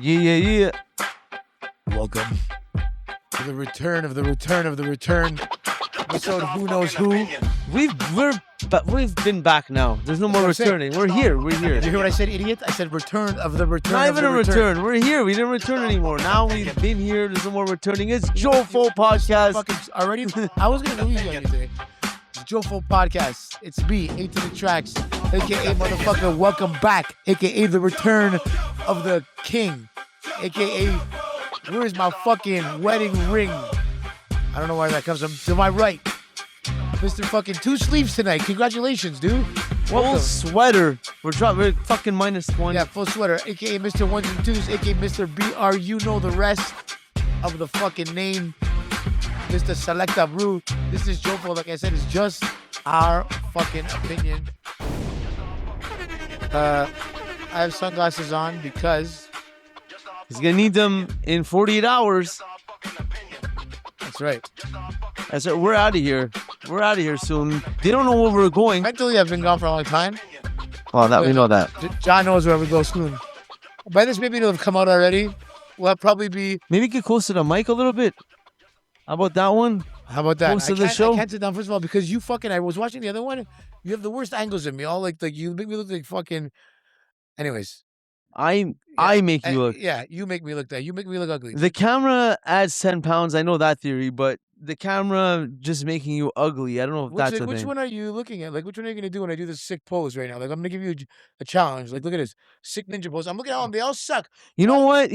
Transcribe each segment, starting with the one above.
Yeah. Welcome to the return of the return of the return. Episode Who Knows Who. We've been back now. There's no more returning. We're here. Did you hear what I said, idiot? I said return of the return. Not of even the a return. We're here. We didn't return anymore. Now we've been here. There's no more returning. It's JOFO Podcast. Fucking already? I was gonna lose you on you today. It's JOFO Podcast. It's me, A-Traxxx, aka motherfucker. Welcome back, aka the return of the king, aka where's my fucking wedding ring? I don't know why that comes from. To my right, Mr. fucking two sleeves tonight. Congratulations, dude. Full sweater. We're fucking -1. Yeah, full sweater, aka Mr. Ones and Twos, aka Mr. BR. You know the rest of the fucking name, Mr. Selecta Bru. This is JOFO. Like I said, it's just our fucking opinion. I have sunglasses on because he's gonna need them in 48 hours. that's right. That's right. We're out of here. We're out of here soon. They don't know where we're going. Mentally, I've been gone for a long time. Well, that we know that. John knows where we go soon. By this, maybe it'll have come out already. We'll probably be. Maybe get close to the mic a little bit. How about that one? How about that? Close to the show? I can't sit down, first of all, because you fucking. I was watching the other one. You have the worst angles of me. All like you make me look like fucking. Anyways. I make you look. Yeah, you make me look that. You make me look ugly. The camera adds 10 pounds. I know that theory, but the camera just making you ugly. I don't know if that's a thing. Which one are you looking at? Like, which one are you going to do when I do this sick pose right now? Like, I'm going to give you a challenge. Like, look at this. Sick ninja pose. I'm looking at them. They all suck. You know what?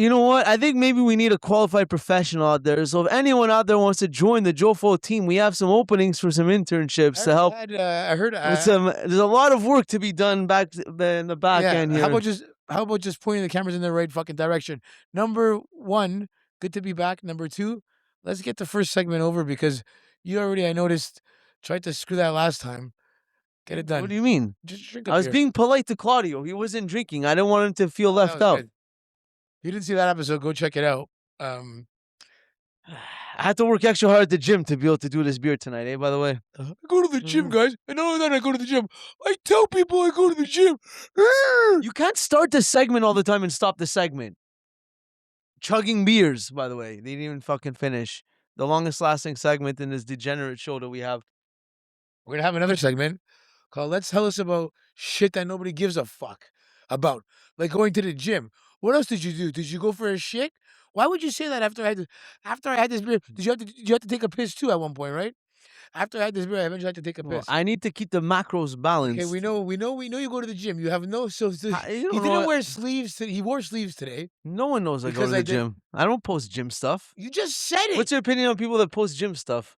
I think maybe we need a qualified professional out there. So if anyone out there wants to join the JOFO team, we have some openings for some internships to help. I heard. There's a lot of work to be done back in the back end here. How about just pointing the cameras in the right fucking direction? Number one, good to be back. Number two, let's get the first segment over because you already, I noticed, tried to screw that last time. Get it done. What do you mean? Just drink up I was here. being polite to Claudio. He wasn't drinking. I didn't want him to feel left out. Good. If you didn't see that episode, go check it out. I had to work extra hard at the gym to be able to do this beer tonight, by the way. I go to the gym, guys. And not only that, I go to the gym. I tell people I go to the gym. You can't start the segment all the time and stop the segment. Chugging beers, by the way. They didn't even fucking finish. The longest lasting segment in this degenerate show that we have. We're going to have another segment called Let's Tell Us About Shit That Nobody Gives a Fuck About. Like going to the gym. What else did you do? Did you go for a shit? Why would you say that after I had this beer? Did you have to take a piss too at one point, right? After I had this beer, I eventually had to take a piss. Well, I need to keep the macros balanced. Okay, we know you go to the gym. You have no he didn't wear sleeves. He wore sleeves today. No one knows I go to the gym. I don't post gym stuff. You just said it. What's your opinion on people that post gym stuff?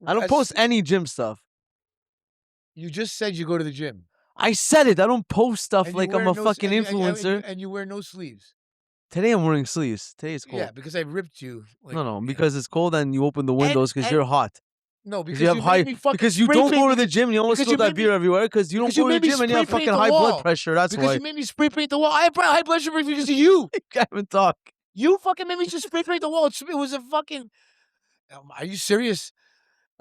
I don't post any gym stuff. You just said you go to the gym. I said it. I don't post stuff like I'm a fucking influencer. And you wear no sleeves. Today I'm wearing sleeves. Today it's cold. Yeah, because I ripped you. Like, no, because it's cold and you open the windows because you're hot. No, because you have because you don't go to the gym. You almost spill that beer everywhere because you don't go to the gym and you have fucking high blood pressure. That's why. Because you made me spray paint the wall. I have high blood pressure because of you. You can't even talk. You fucking made me just spray paint the wall. It was a fucking. Are you serious?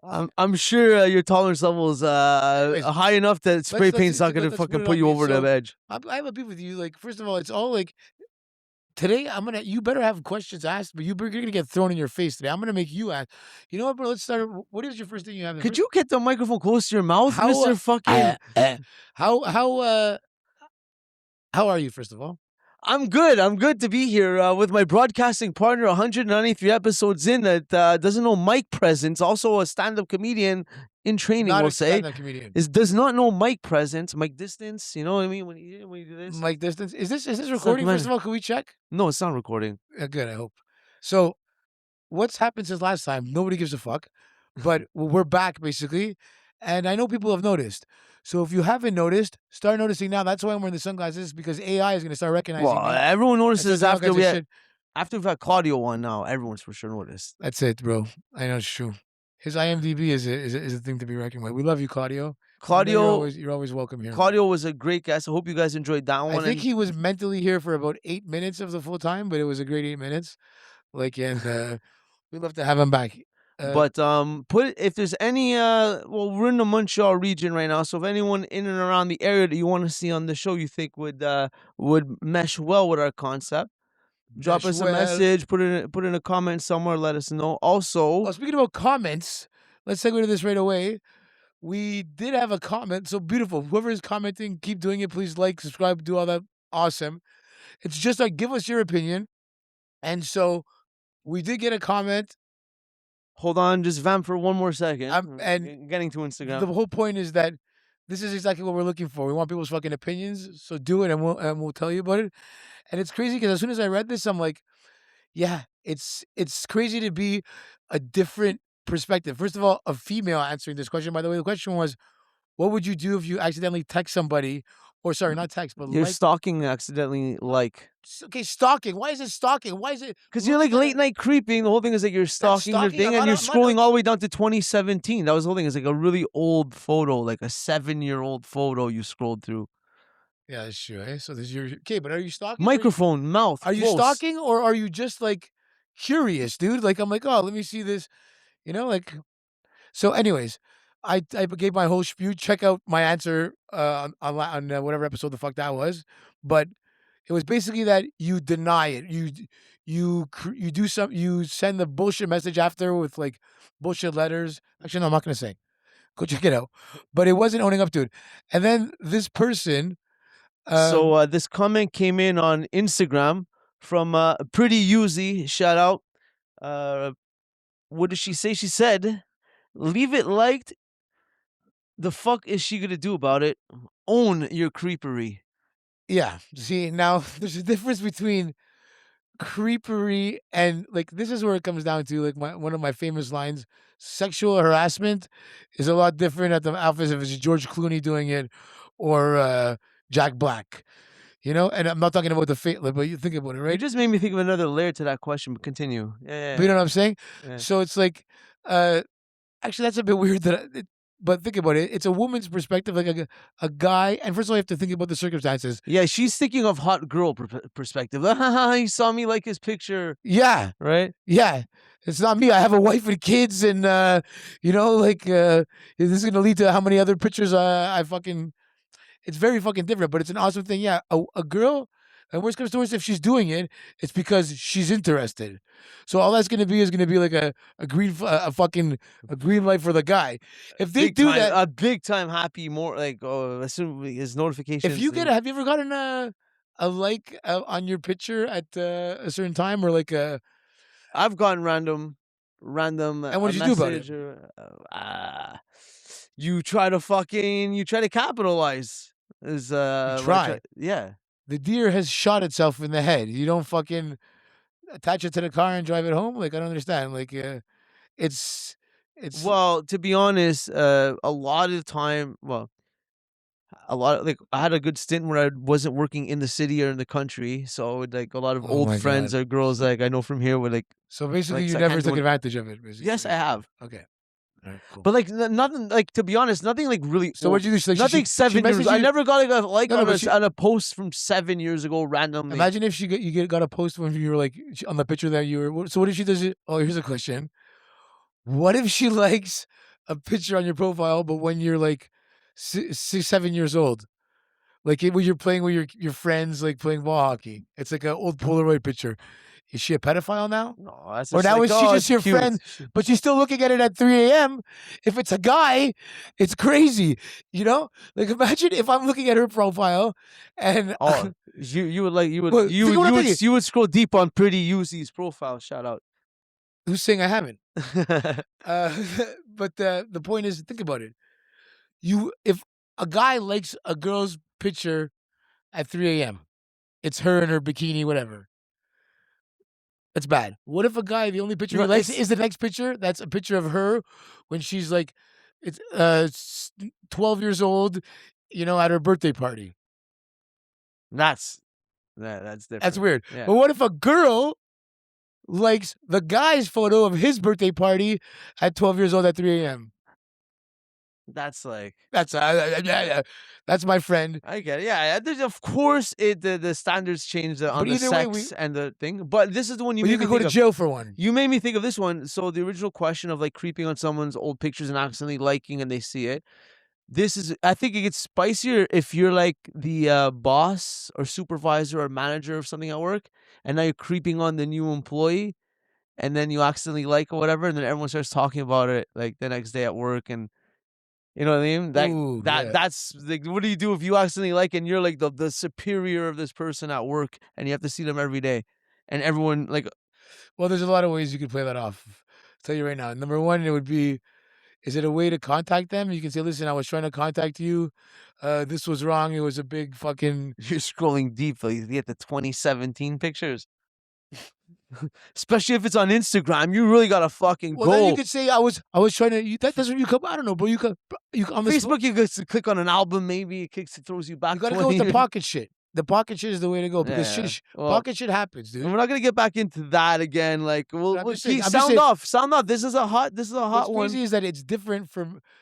I'm sure your tolerance level is high enough that spray paint's not going to fucking put you over the edge. I have a beef with you. Like, first of all, it's all like. Today, you better have questions asked, but you're going to get thrown in your face today. I'm going to make you ask. You know what, bro? Let's start. What is your first thing you have? Could you get the microphone close to your mouth, Mr. Fucking? How are you, first of all? I'm good. I'm good to be here with my broadcasting partner, 193 episodes in, that doesn't know mic presence, also a stand-up comedian in training, Not we'll a say. stand-up comedian. Does not know mic presence, mic distance, you know what I mean? When you do this. Mic distance. Is this recording, first of all? Can we check? No, it's not recording. Good, I hope. So, what's happened since last time? Nobody gives a fuck. But we're back, basically. And I know people have noticed. So if you haven't noticed, start noticing now. That's why I'm wearing the sunglasses, because AI is going to start recognizing me. Everyone notices after we've had Claudio on now. Everyone's for sure noticed. That's it, bro. I know it's true. His IMDb is a thing to be reckoned with. We love you, Claudio. You're always welcome here. Claudio was a great guest. I hope you guys enjoyed that one. I think he was mentally here for about 8 minutes of the full time, but it was a great 8 minutes. And we'd love to have him back. But if there's any we're in the Montreal region right now, so if anyone in and around the area that you want to see on the show you think would mesh well with our concept, Drop us a message. Put in a comment somewhere. Let us know. Also, Well, speaking about comments, let's segue to this right away. We did have a comment. So beautiful. Whoever is commenting, keep doing it. Please like, subscribe, do all that. Awesome. It's just like, give us your opinion. And so we did get a comment. hold on, just vamp for one more second. And getting to Instagram. The whole point is that this is exactly what we're looking for. We want people's fucking opinions. So do it, and we'll tell you about it. And it's crazy because as soon as I read this, I'm like, yeah, it's crazy to be a different perspective. First of all, a female answering this question. By the way, the question was, what would you do if you accidentally text somebody, or sorry, not text, but You're like, stalking accidentally, like. okay, stalking. Why is it stalking? Why is it? Because you're like late night creeping. The whole thing is that you're stalking their stalking. thing, I'm and not- you're I'm not scrolling like- all the way down to 2017. That was the whole thing. It's like a really old photo, like a 7-year-old photo you scrolled through. Yeah, that's true. Eh? So there's your okay, but are you stalking? Microphone, mouth. Are you close. stalking, or are you just like curious, dude? Like I'm like, oh, let me see this, like. So, anyways, I gave my whole spiel. Check out my answer on whatever episode the fuck that was, but it was basically that you deny it. You do you send the bullshit message after with like bullshit letters. Actually, no, I'm not gonna say. Go check it out. But it wasn't owning up to it. And then this person. So this comment came in on Instagram from Pretty Uzi. Shout out. What did she say? She said, "Leave it liked. The fuck is she gonna do about it? Own your creepery." Yeah. See, now there's a difference between creepery and like this is where it comes down to like one of my famous lines: sexual harassment is a lot different at the office if it's George Clooney doing it or Jack Black. And I'm not talking about the fate, but you think about it, You right? just made me think of another layer to that question. But continue. Yeah. But you know what I'm saying? Yeah. So it's like, actually, that's a bit weird. But think about it. It's a woman's perspective, like a guy. And first of all, you have to think about the circumstances. Yeah, she's thinking of hot girl perspective. He saw me like his picture. Yeah. Right? Yeah. It's not me. I have a wife and kids, and is this going to lead to how many other pictures I fucking? It's very fucking different, but it's an awesome thing. Yeah, a girl, and worst comes to worst, if she's doing it, it's because she's interested. So all that's gonna be is gonna be like a green light for the guy. If they big do time, that, a big time happy more like assume his notifications. if you have you ever gotten a like on your picture at a certain time or like a? I've gotten random. And what did you do about it? You try to capitalize. Try. Yeah. The deer has shot itself in the head. You don't fucking attach it to the car and drive it home. Like I don't understand. Like it's. Well, to be honest, a lot of the time, I had a good stint where I wasn't working in the city or in the country, so like a lot of old friends or girls like I know from here were like. So basically, you never took advantage of it. Basically. Yes, I have. Okay. All right, cool. But like nothing, like to be honest, nothing like really. So what'd you do? So, like, nothing 7 years. I never got like on a post from 7 years ago randomly. Imagine if you got a post when you were like on the picture that you were. So what if she does it? Oh, here's a question. What if she likes a picture on your profile, but when you're like 6, 7 years old, like when you're playing with your friends, like playing ball hockey, it's like an old Polaroid picture. Is she a pedophile now? No, that's or now is she just your friend, but she's still looking at it at 3 a.m. If it's a guy, it's crazy. Like imagine if I'm looking at her profile and you would scroll deep on Pretty Uzi's profile. Shout out. Who's saying I haven't? But the point is, think about it. If a guy likes a girl's picture at 3 a.m., it's her in her bikini, whatever. That's bad. What if a guy, the only picture he likes is the next picture? That's a picture of her when she's like, it's 12 years old, at her birthday party. That's different. That's weird. Yeah. But what if a girl likes the guy's photo of his birthday party at 12 years old at 3 a.m.? That's like that's my friend. I get it. Yeah, of course the standards change on the sex and the thing. But this is the one you could go to jail for one. You made me think of this one. So the original question of like creeping on someone's old pictures and accidentally liking and they see it. I think it gets spicier if you're like the boss or supervisor or manager of something at work, and now you're creeping on the new employee, and then you accidentally like or whatever, and then everyone starts talking about it like the next day at work, and you know what I mean? Ooh, yeah. That's like, what do you do if you accidentally like and you're like the superior of this person at work, and you have to see them every day, and everyone like Well, there's a lot of ways you could play that off. I'll tell you right now. Number one, it would be, is it a way to contact them? You can say, listen, I was trying to contact you. This was wrong. It was a big fucking... you're scrolling deep, like you get the 2017 pictures. Especially if it's on Instagram, you really gotta fucking Well, go. then you could say, I was trying to... That's when you come... I don't know, bro. You on Facebook, you could click on an album, maybe it throws you back. You gotta go with the pocket shit. The pocket shit is the way to go because pocket shit happens, dude. We're not gonna get back into that again. Like, we'll sound off. This is a hot What's one. crazy is that it's different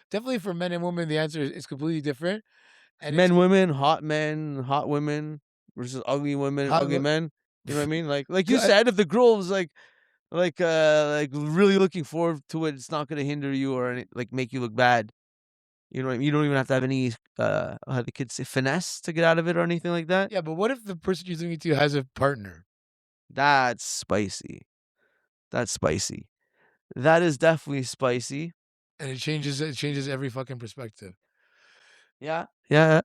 definitely for men and women. The answer is completely different. And men, hot women versus ugly women, ugly men. You know what I mean? Like you said, if the girl was like really looking forward to it, it's not gonna hinder you or like make you look bad. You know what I mean? You don't even have to have any how the kids say, finesse to get out of it or anything like that. Yeah, but what if the person you're doing it to has a partner? That's spicy. That's spicy. That is definitely spicy. And it changes every fucking perspective. Yeah. Yeah.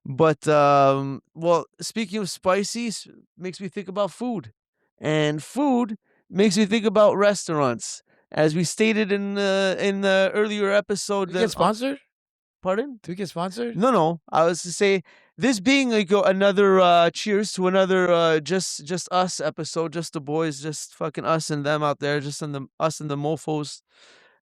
But well, speaking of spicy, makes me think about food. And food makes me think about restaurants. As we stated in the earlier episode. Do we get sponsored? Pardon? Do we get sponsored? No. I was to say, this being like another cheers to another just us episode, just the boys, just fucking us and them out there, just us and the mofos.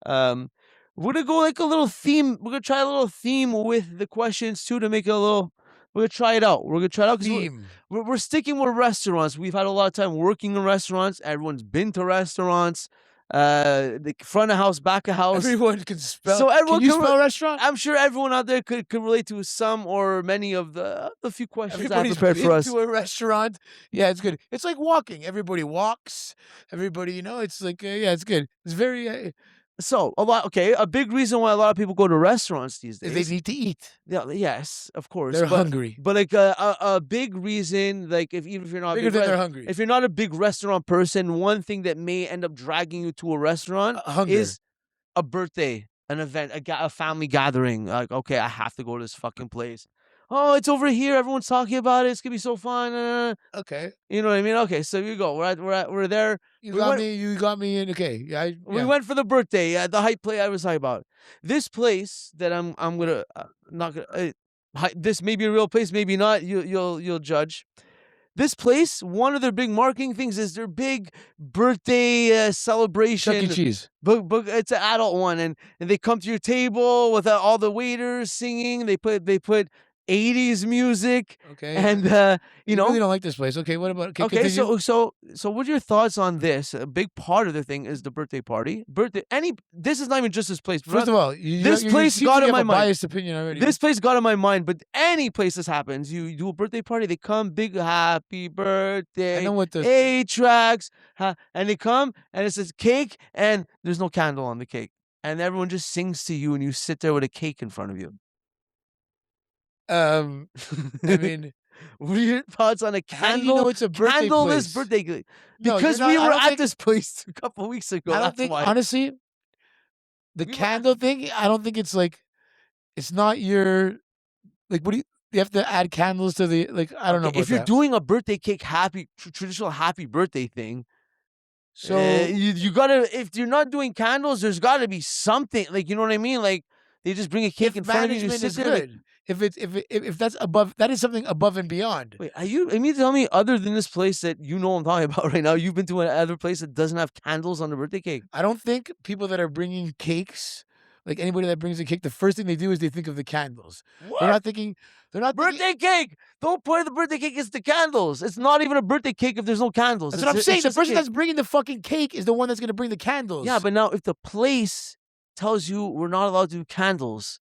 We're gonna go like a little theme. We're gonna try a little theme with the questions too to make it a little. We're gonna try it out. Because we're sticking with restaurants. We've had a lot of time working in restaurants. Everyone's been to restaurants. The front of house, back of house. Everyone can spell. So everyone can you spell restaurant? I'm sure everyone out there could relate to some or many of the few questions I Everybody's prepared for us. to a restaurant. Yeah, it's good. It's like walking. Everybody walks. Everybody, it's like yeah, it's good. It's very. So a big reason why a lot of people go to restaurants these days. They need to eat. Yeah, yes, of course. They're hungry. But like a big reason, like even if you're not bigger than they're hungry. If you're not a big restaurant person, one thing that may end up dragging you to a restaurant is a birthday, an event, a family gathering. Like, okay, I have to go to this fucking place. Oh, it's over here. Everyone's talking about it. It's gonna be so fun. Okay. You know what I mean? Okay, so you go. We're there. You got me in. Okay. Yeah. We went for the birthday. The hype play I was talking about. This place that I'm gonna not gonna. This may be a real place, maybe not. You'll judge. This place, one of their big marketing things is their big birthday celebration. Chuck E. Cheese. It's an adult one, and they come to your table with all the waiters singing. They put 80s music. Okay. And you really don't like this place. Okay, what about okay, so what are your thoughts on this? A big part of the thing is the birthday party. This is not even just this place. First of all, this place got in my mind. Biased opinion already. This place got in my mind, but any place this happens, you do a birthday party, they come big happy birthday. I know what A-Traxxx, and they come and it says cake and there's no candle on the cake. And everyone just sings to you and you sit there with a cake in front of you. I mean, what are your thoughts on a candle? How do you know it's a birthday candleless birthday? Because we were at this place a couple of weeks ago. I don't think, honestly, the candle thing. I don't think it's like, it's not your like. What do you have to add candles to the like? I don't know. About if you're doing a birthday cake, traditional happy birthday thing. So you gotta. If you're not doing candles, there's got to be something. Like, you know what I mean? Like, they just bring a cake in front of you. Management is good. If that's above, that is something above and beyond. Wait, you mean to tell me other than this place that you know I'm talking about right now, you've been to another place that doesn't have candles on the birthday cake? I don't think people that are bringing cakes, like anybody that brings a cake, the first thing they do is they think of the candles. What? They're not thinking. Birthday cake. Don't put the birthday cake. It's the candles. It's not even a birthday cake if there's no candles. That's what I'm saying. The person that's bringing the fucking cake is the one that's going to bring the candles. Yeah, but now if the place tells you we're not allowed to do candles,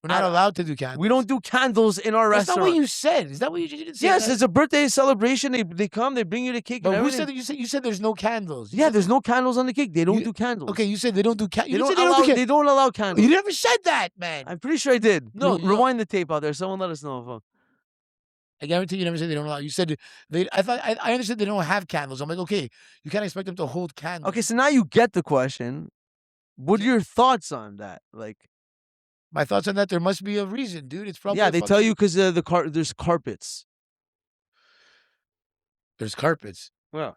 We're not allowed to do candles. We don't do candles in our That's restaurant. not what you said. Is that what you didn't say? Yes, that? it's a birthday celebration. They come, they bring you the cake. But and who everything. said that? You said there's no candles. Yeah, there's no candles on the cake. They don't do candles. Okay, you said they don't do candles. They don't allow candles. You never said that, man. I'm pretty sure I did. No, rewind the tape out there. Someone let us know. I guarantee you never said they don't allow. You said I understood they don't have candles. I'm like, okay, you can't expect them to hold candles. Okay, so now you get the question. What are your thoughts on that? Like, my thoughts on that, there must be a reason, dude. It's probably they tell you because there's carpets. There's carpets. Well,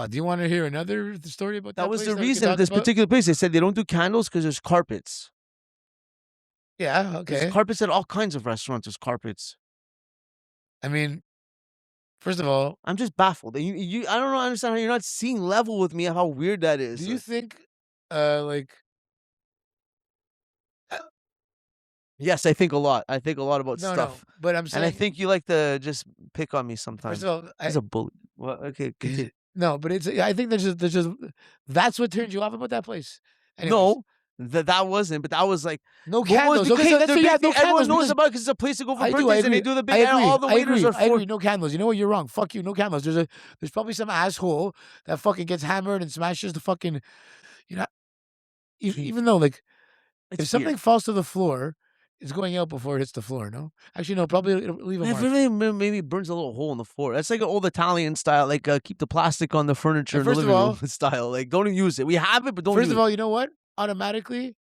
do you want to hear another story about that? That was place the that we reason can of this talk about? particular place. They said they don't do candles because there's carpets. Yeah, okay. There's carpets at all kinds of restaurants. There's carpets. I mean, first of all, I'm just baffled. I don't understand how you're not seeing level with me of how weird that is. do you think, like? Yes, I think a lot. I think a lot about stuff. No, but I'm saying, and I think you like to just pick on me sometimes. First of all, he's a bully. Well, okay, continue. No, but I think there's just that's what turned you off about that place. Anyways. No, that wasn't. But that was like no candles. Okay, no candles. Everyone knows about it because it's a place to go for birthdays, and they do the big. I agree. All the waiters are. I agree. No candles. You know what? You're wrong. Fuck you. No candles. There's probably some asshole that fucking gets hammered and smashes the fucking. You know, even though like, if something falls to the floor, it's going out before it hits the floor. No, actually, no. Probably it'll leave a mark. Really, maybe burns a little hole in the floor. That's like an old Italian style, like keep the plastic on the furniture in the living room style. Like don't use it. We have it, but don't. First of all, you know what? Automatically,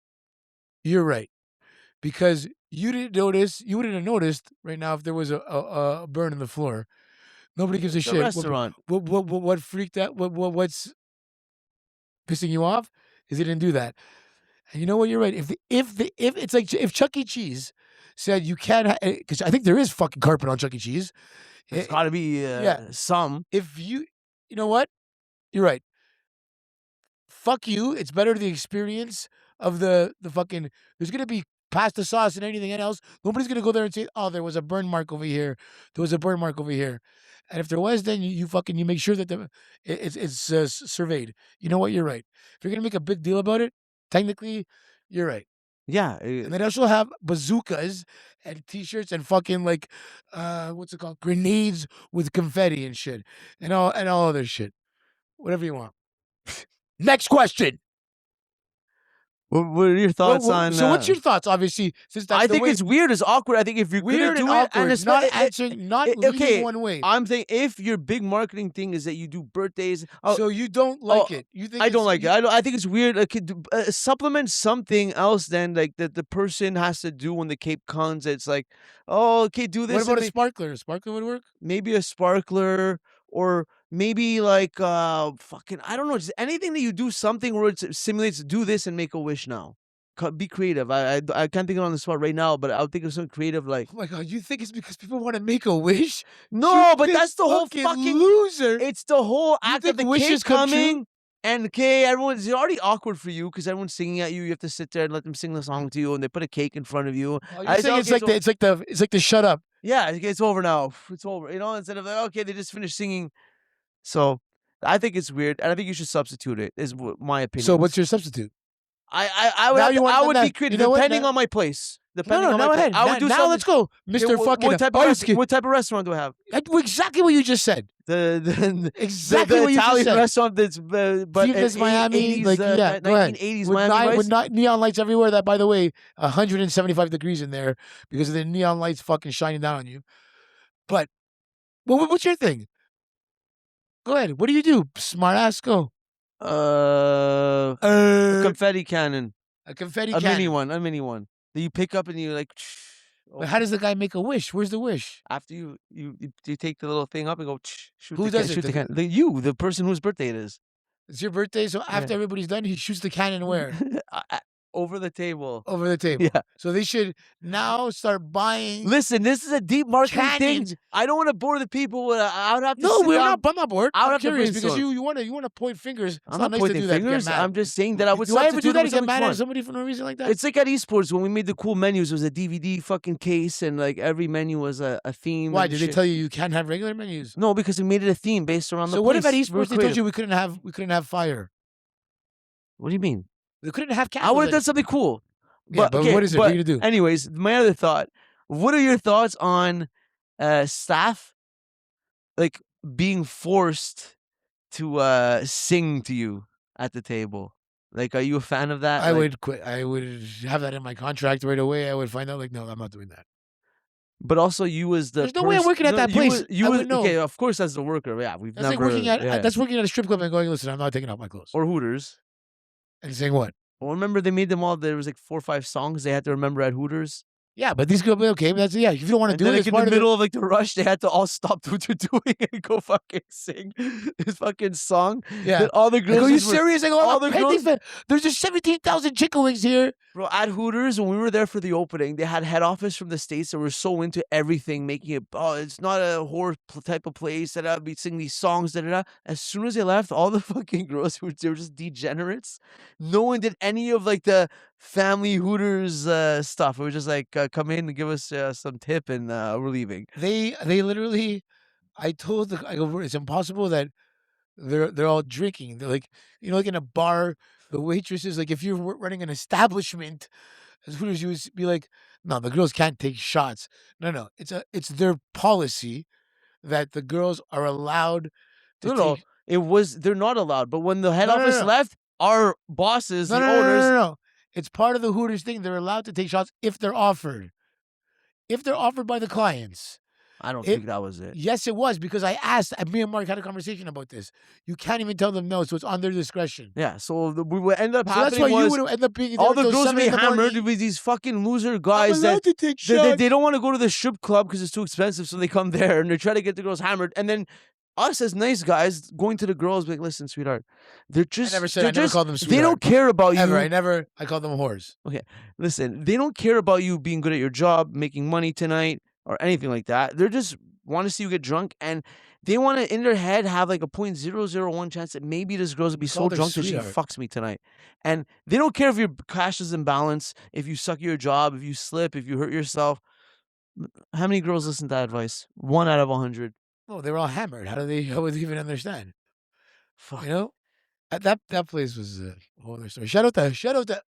you're right, because you didn't notice. You wouldn't have noticed right now if there was a burn in the floor. Nobody gives a shit. Restaurant. What freaked out? What's pissing you off is they didn't do that. And you know what? You're right. If it's like if Chuck E. Cheese said you can't, because I think there is fucking carpet on Chuck E. Cheese. It's got to be some. If you know what? You're right. Fuck you. It's better the experience of the fucking. There's gonna be pasta sauce and anything else. Nobody's gonna go there and say, "Oh, there was a burn mark over here. There was a burn mark over here." And if there was, then you make sure that it's surveyed. You know what? You're right. If you're gonna make a big deal about it, technically, you're right. Yeah. And they also have bazookas and T-shirts and fucking like, what's it called? Grenades with confetti and shit, and all other shit. Whatever you want. Next question. What are your thoughts on? So, what's your thoughts? Obviously, since that's I think it's weird. It's awkward. I think if you're weird gonna do and awkward, it, and it's not answering, not leaning one way. I'm saying if your big marketing thing is that you do birthdays, so you don't like it. You think I don't like it. I think it's weird. Like, supplement something else than like that the person has to do when the cape comes. It's like, oh, okay, do this. What about a sparkler? A sparkler would work. Maybe a sparkler. Or maybe like fucking I don't know, just anything that you do something where it simulates do this and make a wish now. Be creative. I can't think of it on the spot right now, but I'll think of something creative like. Oh my god, you think it's because people want to make a wish? No, but that's the whole fucking loser. It's the whole act of the cake coming. And okay, it's already awkward for you because everyone's singing at you. You have to sit there and let them sing the song to you, and they put a cake in front of you. Oh, you're saying it's like the shut up. Yeah, it's over now. It's over. You know, instead of like, okay, they just finished singing. So I think it's weird, and I think you should substitute it. Is my opinion. So what's your substitute? I would be creative depending on my place. Depending on my place. I would do now. Let's go, Mr. Fucking. What type of restaurant do I have? Exactly what you just said. Exactly what you just said. Italian restaurant that's but it's Miami, 80s, like 1980s Miami with neon lights everywhere. That, by the way, 175 degrees in there because of the neon lights fucking shining down on you. But what's your thing? Go ahead. What do you do? Smart ass, go. A confetti cannon. A confetti cannon. A mini one. That you pick up and you like. But how does the guy make a wish? Where's the wish? After you take the little thing up and go. Shoot. Who does it? The person whose birthday it is. It's your birthday, so after everybody's done, he shoots the cannon where? Over the table. Over the table. Yeah. So they should now start buying. Listen, this is a deep marketing thing. I don't want to bore the people. I would have to. No, I'm not bored. I'm curious to because you want to point fingers. I'm not pointing fingers. I'm just saying that I would. Do I ever do that? Get mad at somebody for no reason like that? It's like at esports when we made the cool menus. It was a DVD fucking case, and like every menu was a theme. Why did they tell you can't have regular menus? No, because we made it a theme based around the. So what if at esports they told you we couldn't have fire? What do you mean? We couldn't have candles. I would have done something cool. Yeah, but okay, what is it? What are you gonna do? Anyways, my other thought. What are your thoughts on staff like being forced to sing to you at the table? Like, are you a fan of that? I Like, would quit. I would have that in my contract right away. I would find out like, no, I'm not doing that. but also you as the There's no way I'm working at that place. You I was would know. okay. Of course, as the worker, yeah, we've That's never like working at yeah. that's working at a strip club and going, listen, I'm not taking off my clothes. Or Hooters. And saying what? Well, remember they made them all. There was like 4 or 5 songs they had to remember at Hooters. Yeah, but these girls, okay, but that's if you don't want to And do then it, like it's in part the of middle of like the rush, they had to all stop what they're doing and go fucking sing this fucking song. Yeah. That all the I girls. go, you just were- serious? I go, all all the the girls- there's just 17,000 chicken wings here. Bro, at Hooters, when we were there for the opening, they had head office from the States that were so into everything, making it, oh, it's not a horror type of place, that I'd be singing these songs, da da da. As soon as they left, all the fucking girls they were just degenerates. No one did any of like the family Hooters stuff. It was just like, come in and give us some tip and we're leaving. They literally, I told I go, it's impossible that they're all drinking. They're like, like in a bar, the waitresses, like if you're running an establishment, as Hooters, you would be like, no, the girls can't take shots. No, it's their policy that the girls are allowed to No, take. they're not allowed. But when the head No, no, office no. left, our bosses, No, the no, no, owners, no, no, no. It's part of the Hooters thing. They're allowed to take shots if they're offered. If they're offered by the clients. I don't think that was it. Yes, it was, because I asked, me and Mark had a conversation about this. You can't even tell them no, so it's on their discretion. Yeah, so we would end up So happening that's why you was would end up being all there the until girls 7 be in the hammered morning. with these fucking loser I'm guys allowed that to take shots. they don't want to go to the strip club because it's too expensive, so they come there and they try to get the girls hammered. And then us as nice guys going to the girls, be like, listen, sweetheart, they're just I never called them they sweetheart. don't care about Ever. you. I called them whores. Okay, listen, they don't care about you being good at your job, making money tonight, or anything like that. They're just want to see you get drunk, and they want to, in their head, have like a 0.001 chance that maybe this girl's will be so called her drunk that she sweetheart. fucks me tonight. And they don't care if your cash is in balance, if you suck at your job, if you slip, if you hurt yourself. How many girls listen to that advice? 1 out of 100. Oh, they were all hammered. How would they even understand? Fuck. You know? That place was a whole other story. Shout out to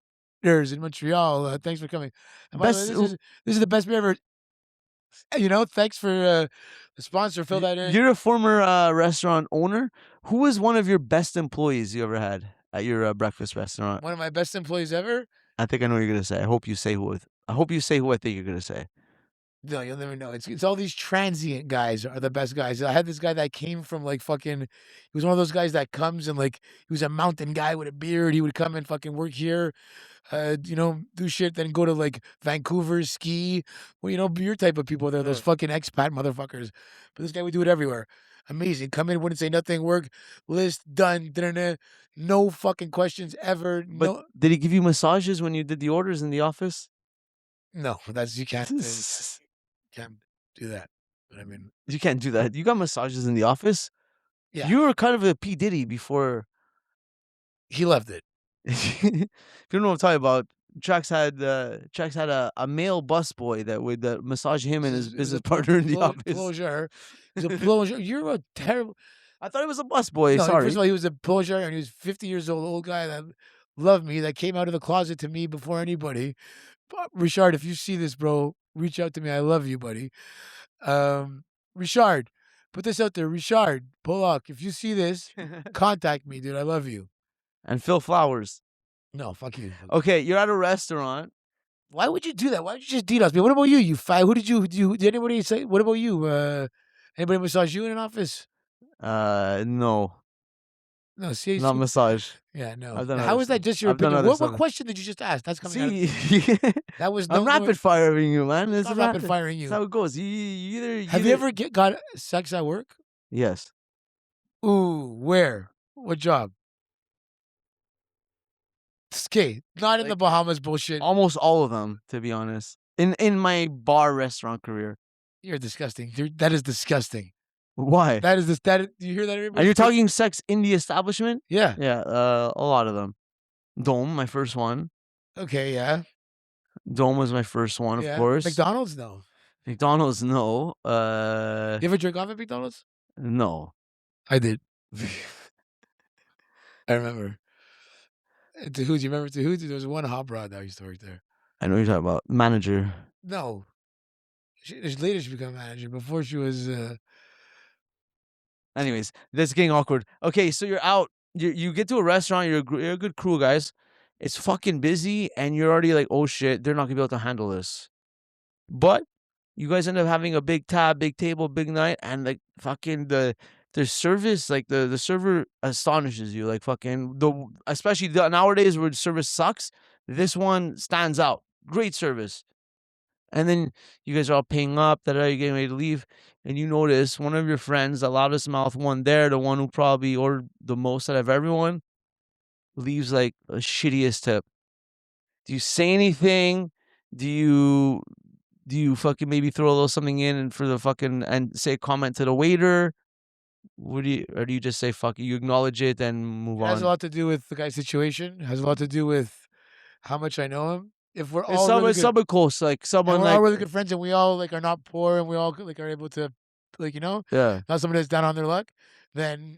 Ners in Montreal. Thanks for coming. And by the way, this is the best beer ever. Thanks for the sponsor. Fill that in. You're a former restaurant owner. Who was one of your best employees you ever had at your breakfast restaurant? One of my best employees ever. I think I know what you're gonna say. I hope you say who I think you're gonna say. No, you'll never know. It's all these transient guys are the best guys. I had this guy that came from like fucking. He was one of those guys that comes and like he was a mountain guy with a beard. He would come and fucking work here, do shit, then go to like Vancouver, ski. Well, your type of people. They're those fucking expat motherfuckers. But this guy would do it everywhere. Amazing. Come in, wouldn't say nothing. Work, list done. No fucking questions ever. But did he give you massages when you did the orders in the office? No, you can't. Can't do that. But I mean, you can't do that. You got massages in the office. Yeah, you were kind of a P Diddy before he left it. If you don't know what I'm talking about, Traxxx had a male busboy that would massage him and his business partner in the office. Plosier. He's a plosier. You're a terrible. I thought he was a busboy. No, sorry. First of all, he was a plosier, and he was 50 years old guy that loved me, that came out of the closet to me before anybody. But Richard, if you see this, bro, reach out to me. I love you, buddy. Richard, put this out there. Richard Pollock, if you see this, contact me, dude. I love you. And Phil Flowers. No, fuck you. Okay, you're at a restaurant. Why would you do that? Why would you just DDoS me? What about you? You five? Who did you? Did anybody say? What about you? Anybody massage you in an office? No. No, see, not massage. Yeah, no. How is that just your opinion? What question did you just ask? That's coming out. That was I'm rapid firing you, man. It's not rapid firing you. That's how it goes. You Have you ever got sex at work? Yes. Ooh, where? What job? Okay, not in the Bahamas bullshit. Almost all of them, to be honest. In my bar restaurant career. You're disgusting. That is disgusting. Why? Do you hear that? Are you talking sex in the establishment? Yeah. Yeah, a lot of them. Dome, my first one. Okay, yeah. Dome was my first one, of course. McDonald's, no. McDonald's, no. You ever drink off at McDonald's? No. I did. I remember. To Hoods, you remember to Hoods? There was one hot rod that used to work there. I know you're talking about manager. No. Later she became a manager. Before she was... Anyways, this is getting awkward. Okay, so you're out. You get to a restaurant. You're a good crew, guys. It's fucking busy, and you're already like, oh shit, they're not gonna be able to handle this. But you guys end up having a big tab, big table, big night, and like fucking the service, like the server astonishes you. Like fucking especially nowadays where service sucks. This one stands out. Great service. And then you guys are all paying up, that you're getting ready to leave, and you notice one of your friends, the loudest mouth one there, the one who probably ordered the most out of everyone, leaves like a shittiest tip. Do you say anything? Do you fucking maybe throw a little something in and for the fucking and say a comment to the waiter? What do you, or do you just say fuck it, you acknowledge it and move It has a on? lot to do with the guy's situation. It has a lot to do with how much I know him. If we're It's all really someone, good, someone close, like and someone we're all like really good friends, and we all like are not poor, and we all like are able to, like, you know, yeah. not somebody that's down on their luck, then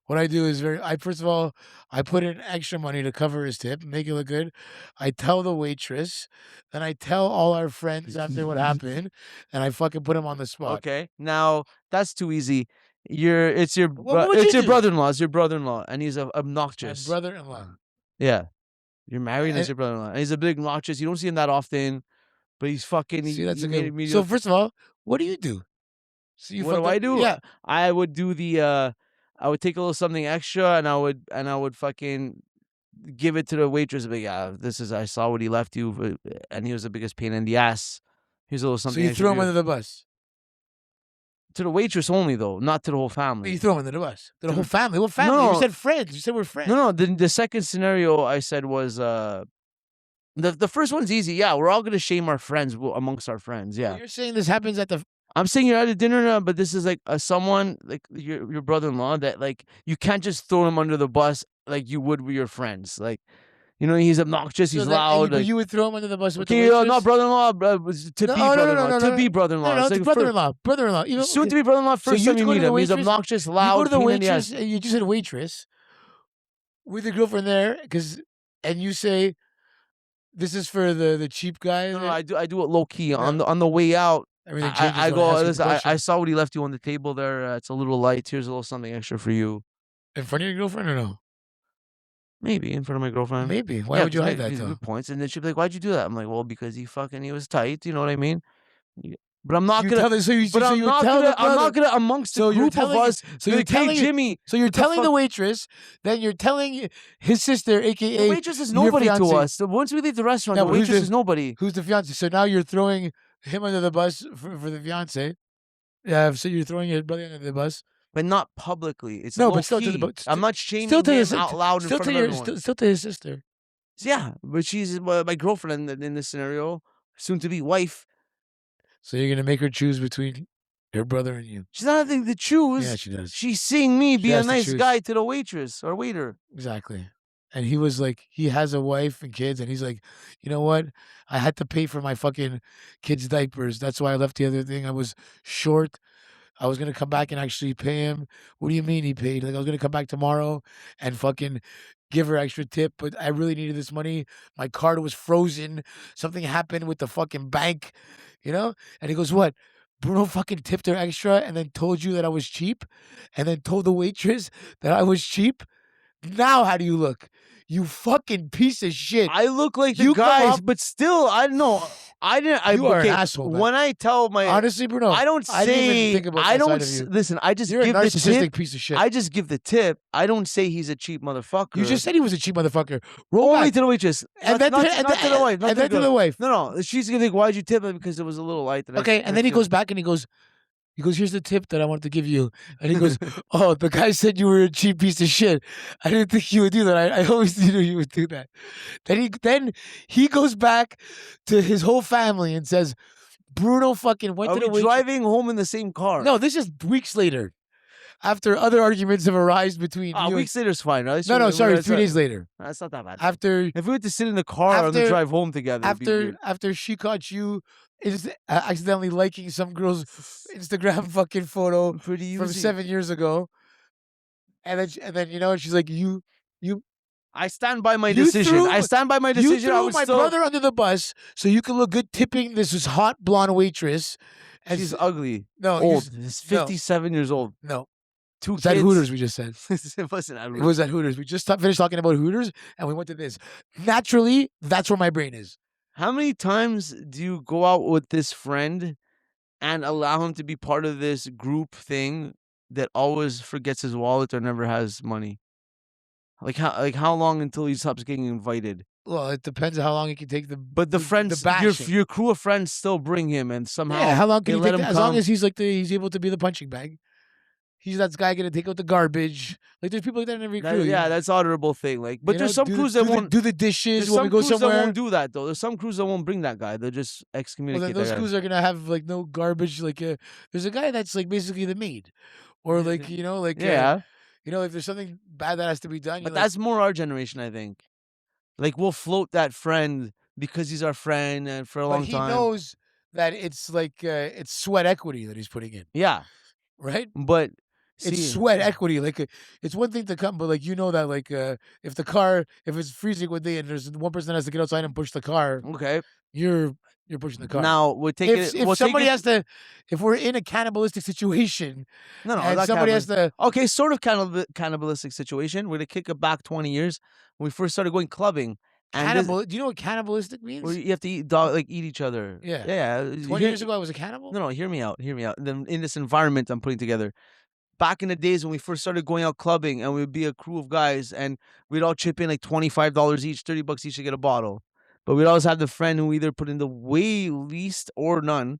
what I do is first of all, I put in extra money to cover his tip, make it look good. I tell the waitress, then I tell all our friends after what happened, and I fucking put him on the spot. Okay, now that's too easy. It's your What would it's you your do? brother-in-law. It's your brother-in-law, and he's My obnoxious. brother-in-law. Yeah, you're married, and it's And, your brother-in-law, and he's a big obnoxious. You don't see him that often, but he's fucking. see, that's He a made good. it me So look. first of all, what do you do? So you What do fucked I up. do? Yeah. I would do the. I would take a little something extra, and I would fucking give it to the waitress. But yeah, this is I saw what he left you, and he was the biggest pain in the ass. Here's a little So something you extra throw for him you. under the bus. To the waitress only, though, not to the whole But family. you throw him under the bus. To the To whole the- family. What family? No. You said friends. You said we're friends. No, the second scenario I said was the first one's easy. Yeah, we're all gonna shame our friends amongst our friends. But Yeah, you're saying this happens at the. I'm saying you're at a dinner now, but this is like someone like your brother-in-law that like you can't just throw him under the bus like you would with your friends. Like he's obnoxious, So he's that, loud. but Like you would throw him under the bus with okay, the waitress? not brother-in-law, to No, be oh, no, no, brother-in-law, no, no, to no. be No, brother-in-law. no, It's it's like brother-in-law. Brother-in-law. Even, soon to be brother-in-law. so First you time you go to meet the him, he's waitress. obnoxious, You loud, go to the pain in the waitress. ass. You just said waitress with your girlfriend there, and you say, "This is for the cheap guy." No, there." I do it low key No. on the way out. Everything changes. I when I go. ask you the Listen, I question. saw what he left you on the table there. It's a little light. Here's a little something extra for you. In front of your girlfriend or no? Maybe in front of my girlfriend. Maybe. Why Yeah, would you 'cause hide that these are though? good points. And then she'd be like, "Why'd you do that?" I'm like, "Well, because he was tight. You know what I mean?" But I'm not You gonna. tell the, so you, But so I'm you not tell gonna. the I'm brother. not gonna amongst So the you're group of telling- us. so you're like, hey, telling- Jimmy. So you're what the telling the fuck- waitress, then you're telling his sister, aka The waitress is your nobody to fiancé. us. So once we leave the restaurant, No, the but who's waitress the- is nobody. who's the fiance. So now you're throwing him under the bus for the fiance. Yeah, so you're throwing your brother under the bus. But not publicly. It's No, low but still to the- key. but I'm not Still shaming to him his, out loud in still front to of your, everyone. still to his sister. Yeah, but she's my girlfriend in this scenario, soon to be wife. So you're gonna make her choose between your brother and you. She's not having to choose. Yeah, she does. She's seeing me be a has to nice choose. guy to the waitress or waiter. Exactly. And he was like, he has a wife and kids, and he's like, you know what? I had to pay for my fucking kids' diapers. That's why I left the other thing. I was short. I was gonna come back and actually pay him. What do you mean he paid? Like I was gonna come back tomorrow and fucking give her extra tip, but I really needed this money. My card was frozen. Something happened with the fucking bank, you know? And he goes, what? Bruno fucking tipped her extra and then told you that I was cheap and then told the waitress that I was cheap? Now how do you look? You fucking piece of shit. I look like the You come guys, up- but still, I don't know. I didn't. You are an okay, asshole, man. when I tell my, Honestly, Bruno, I don't I didn't even say. think about I that don't side of you. listen. I just You're a give the narcissistic tip. piece of shit. I just give the tip. I don't say he's a cheap motherfucker. You just said he was a cheap motherfucker. Roll only back. to the waitress, And then not, to- and not then- to the wife, not and to then the to the girl. wife. No, she's gonna think, why'd you tip it? Because it was a little light. That Okay, and then he goes back and he goes, here's the tip that I wanted to give you. And he goes, oh, the guy said you were a cheap piece of shit. I didn't think you would do that. I always knew you would do that. Then he goes back to his whole family and says, Bruno fucking went Are to the we waitress. driving home in the same car? No, this is weeks later. After other arguments have arisen between you. weeks later's fine, right? No, sorry, That's 3 not- days later. That's not that bad. After If we were to sit in the car on the After- drive home together, it'd be weird. after she caught you accidentally liking some girl's Instagram fucking photo Pretty from easy. 7 years ago, and then you know she's like you I stand by my You decision. threw- I stand by my You decision. I threw was my still. brother under the bus so you could look good tipping this hot blonde waitress. And She's ugly. no, Old. She's 57 years old. No. 2 It's at kids. Hooters, we just said. It wasn't at It Hooters. was at Hooters. We just finished talking about Hooters and we went to this. Naturally, that's where my brain is. How many times do you go out with this friend and allow him to be part of this group thing that always forgets his wallet or never has money? Like how long until he stops getting invited? Well, it depends on how long it can take But the friends, your crew of friends still bring him, and somehow yeah, how long they can you let take him that? As long come. as he's like he's able to be the punching bag. He's that guy gonna take out the garbage. Like there's people like that in every crew. Yeah, that's honorable thing. Like, but You there's know, some crews that won't do the dishes There's when we some go crews that somewhere. won't do that though. There's some crews that won't bring that guy. They'll just Well, excommunicate then those that guy. crews are gonna have like no garbage. Like there's a guy that's like basically the maid, or like Yeah, if there's something bad that has to be done. but that's more our generation, I think. Like we'll float that friend because he's our friend and for a long but he time. knows that it's like it's sweat equity that he's putting in, Yeah, right? but It's sweat equity. Like it's one thing to come, but like that like if it's freezing one day and there's one person that has to get outside and push the car, Okay. you're pushing the car. Now we're taking if somebody has to, if we're in a cannibalistic situation, no, and not somebody has to, Okay, sort of cannibalistic situation. We're gonna kick it back 20 years when we first started going clubbing. And do you know what cannibalistic means? where you have to eat eat each other. Yeah. Yeah. 20 years ago, I was a cannibal. No, hear me out. Hear me out. Then in this environment I'm putting together. Back in the days when we first started going out clubbing and we'd be a crew of guys and we'd all chip in like $25 each, $30 each to get a bottle. But we'd always have the friend who either put in the way least or none,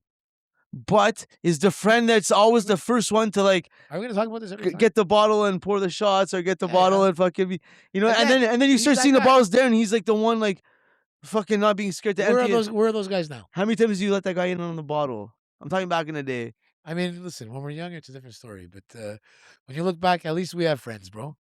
but is the friend that's always the first one to like Are we gonna talk about this every time? get the bottle and pour the shots or get the bottle and fucking be, And and then you he's start that seeing the guy. bottles there and he's like the one like fucking not being scared to Where empty it. are those guys now? How many times do you let that guy in on the bottle? I'm talking back in the day. I mean, listen, when we're younger, it's a different story. But when you look back, at least we have friends, bro.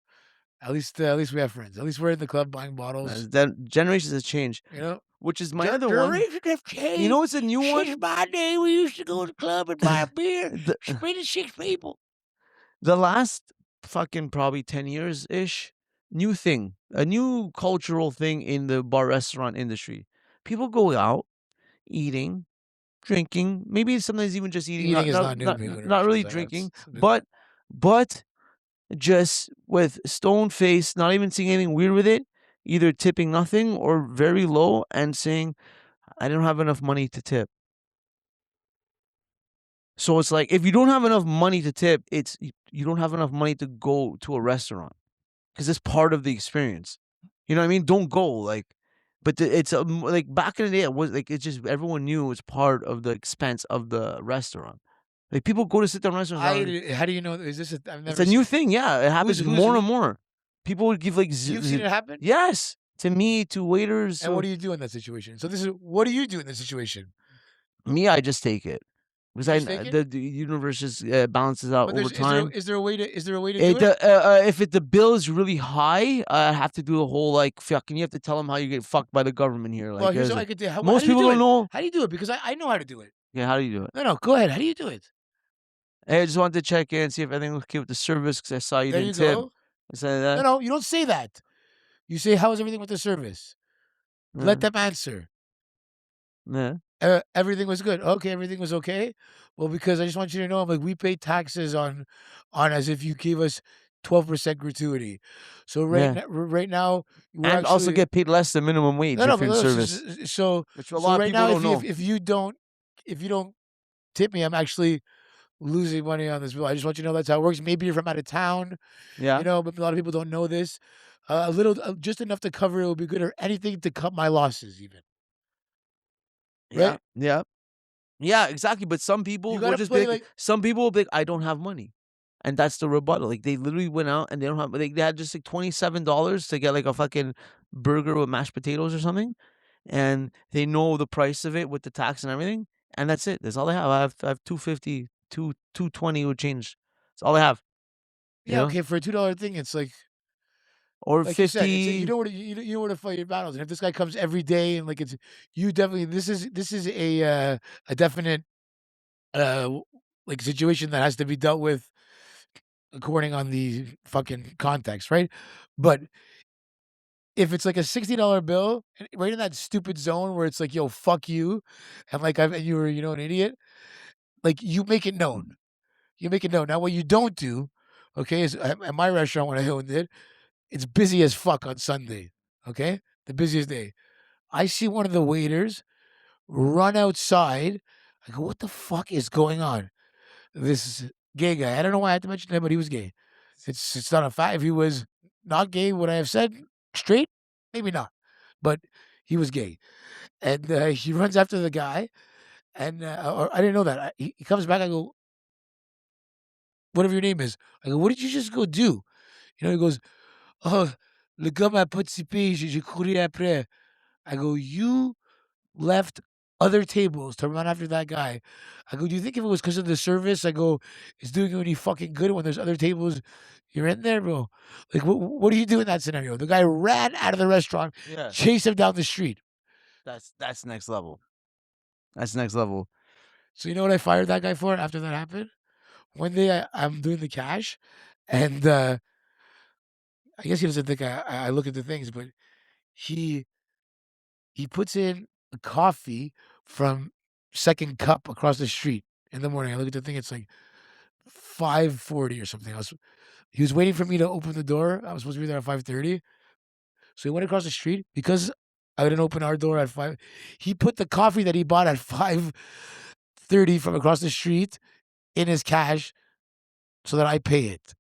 At least we have friends. At least we're in the club buying bottles. That generations have changed. You know, Which is my other one. generations have changed. You know what's a new one? Since my day, we used to go to the club and buy a beer, split it 6 people. The last fucking probably 10 years ish, new thing, a new cultural thing in the bar restaurant industry. People go out eating, drinking, maybe sometimes even just eating. Eating is not new to me, not really drinking, but just with stone face, not even seeing anything weird with it, either tipping nothing or very low and saying, I don't have enough money to tip. So it's like if you don't have enough money to tip, it's you don't have enough money to go to a restaurant because it's part of the experience. You know what I mean? Don't go like, but it's like back in the day, it was like it's just everyone knew it was part of the expense of the restaurant. Like people go to sit down in restaurants. How do you know? Is this? I've never. It's a new thing. Yeah, it happens more and more. People would give like. You've seen it happen? Yes, to me, to waiters. And what do you do in that situation? So what do you do in this situation? Me, I just take it. Because the universe just balances out over time. Is there a way to do it? If the bill is really high, I have to do the whole like fucking. You have to tell them how you get fucked by the government here. Like, well, here's what I could do. Most people don't know. How do you do it? Because I know how to do it. Yeah, how do you do it? No, go ahead. How do you do it? Hey, I just wanted to check in, see if everything was okay with the service because I saw you There didn't you tip. go. I said that. No, you don't say that. You say, "How is everything with the service?" Let them answer. Yeah. Everything was good. Okay, everything was okay. Well, because I just want you to know, I'm like, we pay taxes on as if you gave us 12% gratuity. So right now, and also get paid less than minimum wage if you're in service. So which a lot of right people now, don't know. if you don't tip me, I'm actually losing money on this bill. I just want you to know that's how it works. Maybe you're from out of town, Yeah. but a lot of people don't know this. A little, just enough to cover it would be good, or anything to cut my losses, even. Right? Yeah, exactly. But some people will just be like, some people will be like, I don't have money. And that's the rebuttal. Like they literally went out and they don't have they had just like $27 to get like a fucking burger with mashed potatoes or something. And they know the price of it with the tax and everything. And that's it. That's all they have. I have $2.50, $2.20 would change. That's all I have. Yeah, okay, for a $2 thing, it's like, or like 50. You said, you know where to fight your battles. And if this guy comes every day and like it's you definitely this is a definite like situation that has to be dealt with according on the fucking context, right? But if it's like a $60 bill, right in that stupid zone where it's like, yo, fuck you, and like and you were, an idiot, like you make it known. You make it known. Now, what you don't do, okay, is at my restaurant when I owned it, it's busy as fuck on Sunday. Okay, the busiest day. I see one of the waiters run outside. I go, what the fuck is going on? This gay guy. I don't know why I had to mention him, but he was gay. It's not a fact. If he was not gay, would I have said straight? Maybe not. But he was gay, and he runs after the guy, and or I didn't know that. He comes back. I go, whatever your name is. I go, what did you just go do? He goes, oh, le gars m'a participé, j'ai couru après. I go, you left other tables to run after that guy. I go, do you think if it was because of the service, I go, it's doing you any fucking good when there's other tables you're in there, bro? Like, what do you do in that scenario? The guy ran out of the restaurant, Yeah. chased him down the street. That's next level. That's next level. So you know what I fired that guy for after that happened? One day I'm doing the cash, and I guess he doesn't think I look at the things, but he puts in a coffee from Second Cup across the street in the morning. I look at the thing; it's like 5:40 or something. He was waiting for me to open the door. I was supposed to be there at 5:30, so he went across the street because I didn't open our door at 5. He put the coffee that he bought at 5:30 from across the street in his cash, so that I pay it.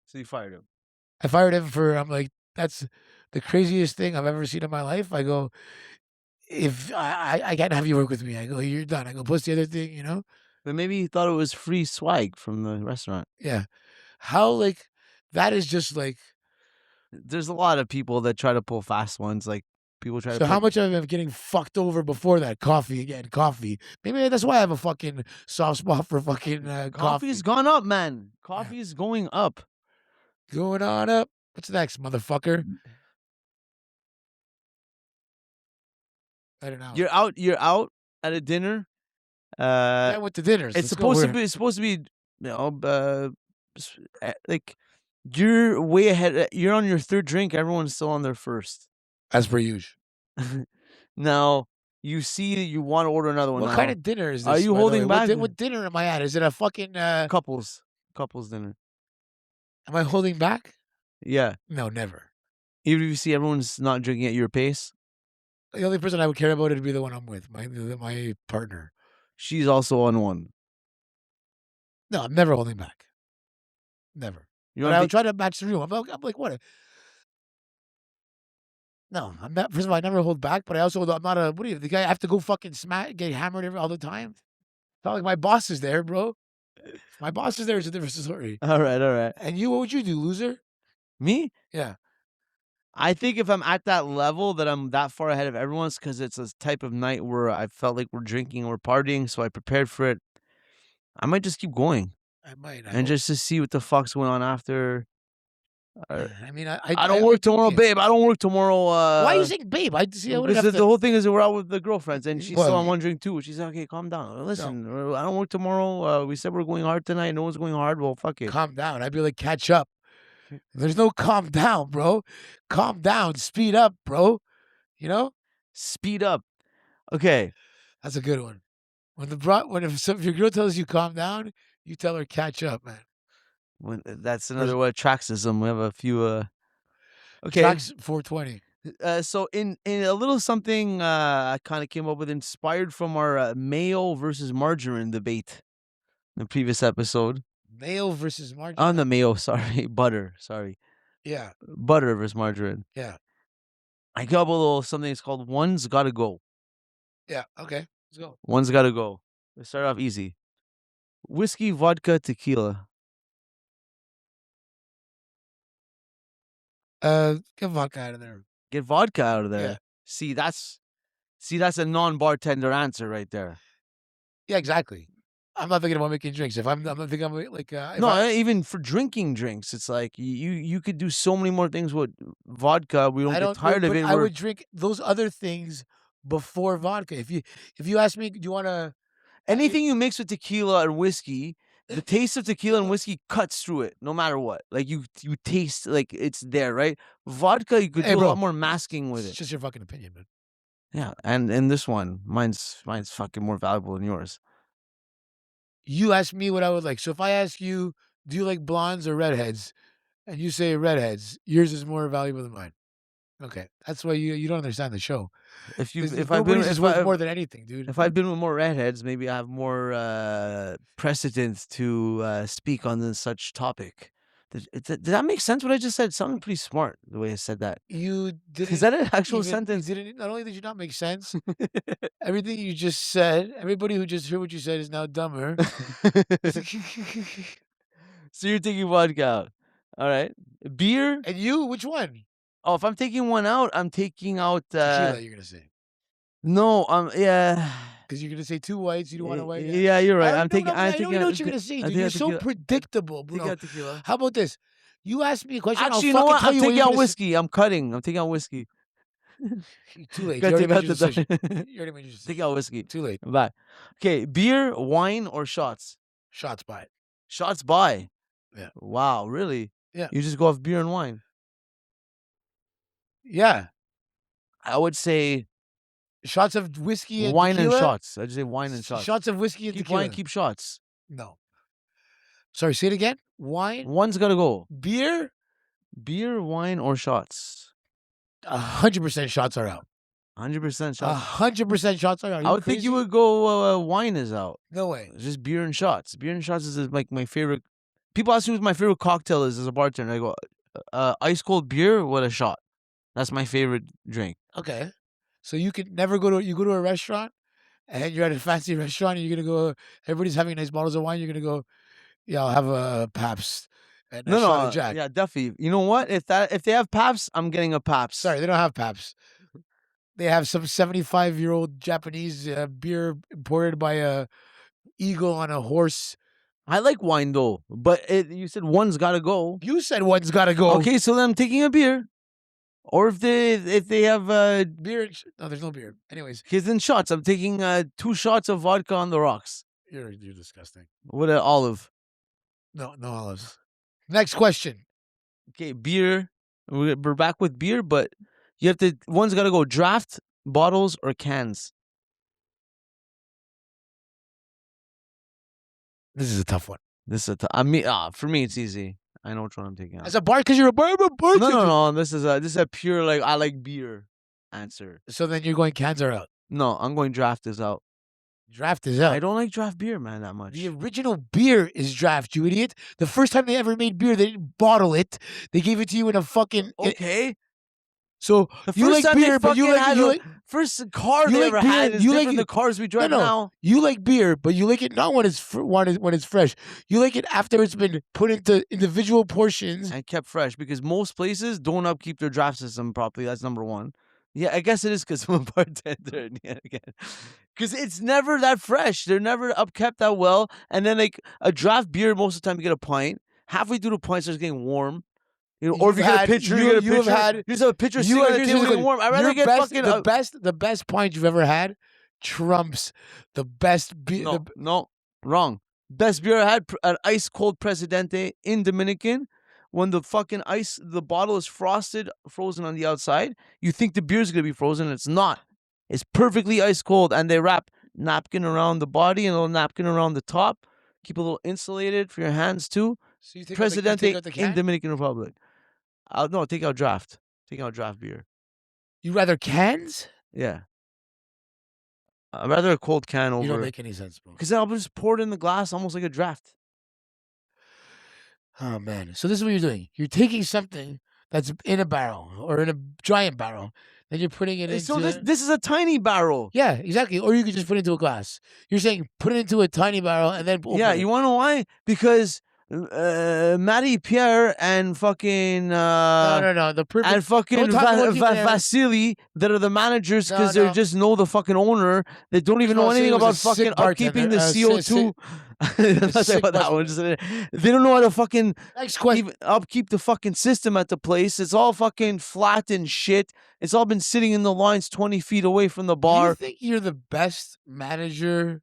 So you fired him. I fired him for. I'm like, that's the craziest thing I've ever seen in my life. I go, if I can't have you work with me. I go, you're done. I go, plus the other thing, But maybe he thought it was free swag from the restaurant. Yeah. How, like, that is just like. There's a lot of people that try to pull fast ones. Like people try to. So how much of I'm getting fucked over before that? Coffee again, coffee. Maybe that's why I have a fucking soft spot for fucking coffee. Coffee's gone up, man. Coffee's going up. Going on up. What's next, motherfucker? I don't know. You're out at a dinner. I went to dinners. It's supposed to be, like you're way ahead. You're on your third drink. Everyone's still on their first. As per usual. Now you see that you want to order another one. What now. kind of dinner is this? Are you holding back? What dinner am I at? Is it a fucking couples dinner? Am I holding back? Yeah. No, never. Even if you see everyone's not drinking at your pace. The only person I would care about would be the one I'm with, my partner. She's also on one. No, I'm never holding back. Never. But I would try to match the room. I'm like, what? No, I'm not. First of all, I never hold back, but I'm not a. What are you? The guy I have to go fucking get hammered all the time. It's not like my boss is there, bro. If my boss is there, it's a different story. All right. And you, what would you do, loser? Me? Yeah. I think if I'm at that level that I'm that far ahead of everyone's because it's a type of night where I felt like we're drinking and we're partying, so I prepared for it. I might just keep going. I might. Just to see what the fuck's going on after. I mean, I don't work tomorrow, babe. I don't work tomorrow. Why are you saying babe? I see. Because the whole thing is that we're out with the girlfriends, and she's still on one drink too. She's like, okay, calm down. Listen, I don't work tomorrow. We said we're going hard tonight. No one's going hard. Well, fuck it. Calm down. I'd be like, catch up. There's no calm down, bro. Calm down. Speed up, bro. Speed up. Okay. That's a good one. If your girl tells you calm down, you tell her catch up, man. That's another A-Traxxism. We have a few. Okay. Trax 420. So in a little something I kind of came up with, inspired from our mayo versus margarine debate in the previous episode. Mayo versus margarine? On the mayo, sorry. Butter, sorry. Yeah. Butter versus margarine. Yeah. I got a little something that's called One's Gotta Go. Yeah, okay. Let's go. One's Gotta Go. Let's start off easy. Whiskey, vodka, tequila. Get vodka out of there. Get vodka out of there. Yeah. See, that's a non-bartender answer right there. Yeah, exactly. I'm not thinking about making drinks. I'm not thinking about like even for drinking drinks, it's like you could do so many more things with vodka. We don't get tired of it. I would drink those other things before vodka. If you ask me, do you want to anything you mix with tequila and whiskey, the taste of tequila and whiskey cuts through it, no matter what. Like you taste like it's there, right? Vodka, you could do a lot more masking with It's it. just your fucking opinion, man. Yeah, and in this one, mine's fucking more valuable than yours. You asked me what I would like. So if I ask you, do you like blondes or redheads? And you say redheads, yours is more valuable than mine. Okay, that's why you don't understand the show. If I've been worth more than anything, dude. If I'd been with more redheads, maybe I have more precedent to speak on such topic. Did that make sense? What I just said? It sounded pretty smart the way I said that. You didn't. Is that an actual sentence? Not only did you not make sense, everything you just said. Everybody who just heard what you said is now dumber. So you're taking vodka out, all right? Beer. And you, which one? Oh, if I'm taking one out, I'm taking out tequila. You're gonna say no. Yeah. Because you're gonna say 2 whites. You don't want a white. Yeah, you're right. I know what you're gonna say, dude. You're so predictable, bro. How about this? You asked me a question. Actually, you know what? I'm taking out whiskey. I'm taking out whiskey. Too late. You already made your decision. Take out whiskey. Too late. Bye. Okay, beer, wine, or shots? Shots by. Shots by. Yeah. Wow, really? Yeah. You just go off beer and wine. Yeah. I would say shots of whiskey and wine tequila? and shots. I'd say wine and shots. Shots of whiskey and keep tequila. Wine, keep shots. No. Sorry, say it again. Wine. One's gotta go. Beer, wine, or shots. 100% shots are out. 100% shots. 100% shots are out. I would think you would go wine is out. No way. It's just beer and shots. Beer and shots is like my favorite. People ask me what my favorite cocktail is as a bartender. I go, ice cold beer with a shot. That's my favorite drink. Okay. So you could never go to a restaurant and you're at a fancy restaurant and you're going to go, everybody's having nice bottles of wine. You're going to go, yeah, I'll have a Pabst and a shot of Jack. Yeah, definitely. You know what? If they have Pabst, I'm getting a Pabst. Sorry, they don't have Pabst. They have some 75-year-old Japanese beer imported by a eagle on a horse. I like wine though, but you said one's got to go. You said one's got to go. Okay, so then I'm taking a beer. Or if they have beer, no, there's no beer. Anyways, kids in shots. I'm taking 2 shots of vodka on the rocks. You're disgusting. With an olive. No olives. Next question. Okay, beer. We're back with beer, but you have to. One's got to go. Draft, bottles, or cans. This is a tough one. For me, it's easy. I know which one I'm taking out. As a bar, because you're a bar. No. This is a pure like I like beer answer. So then you're going cans are out. No, I'm going draft is out. Draft is out. I don't like draft beer, man, that much. The original beer is draft, you idiot. The first time they ever made beer, they didn't bottle it. They gave it to you in a fucking. Okay. So you like beer, but you like first car they ever had is different than the cars we drive now. You like beer, but you like it not when it's fresh. You like it after it's been put into individual portions and kept fresh because most places don't upkeep their draft system properly. That's number one. Yeah, I guess it is because I'm a bartender. Because it's never that fresh. They're never upkept that well. And then like a draft beer, most of the time you get a pint. Halfway through the pint starts getting warm. You know, or if you get a pitcher, you just have a pitcher sitting on the table getting warm. I'd rather get fucking the best pint you've ever had trumps the best beer. No, wrong. Best beer I had, an ice cold Presidente in Dominican. When the fucking the bottle is frozen on the outside, you think the beer's gonna be frozen. It's not. It's perfectly ice cold, and they wrap napkin around the body and a little napkin around the top. Keep a little insulated for your hands too. So you take Presidente out the in Dominican Republic. No, take out draft. Take out draft beer. You rather cans? Yeah. I'd rather a cold can over. You don't make any sense, bro. Because I'll just pour it in the glass almost like a draft. Oh, man. So this is what you're doing. You're taking something that's in a barrel or in a giant barrel, then you're putting it into... So this is a tiny barrel. Yeah, exactly. Or you could just put it into a glass. You're saying put it into a tiny barrel and then... Yeah, you want to know why? Because... Matty Pierre and fucking no. The perfect and fucking Vasily that are the managers because they just know the fucking owner. They don't even know anything about fucking upkeeping the CO2. They don't know how to fucking upkeep the fucking system at the place. It's all fucking flat and shit. It's all been sitting in the lines 20 feet away from the bar. Do you think you're the best manager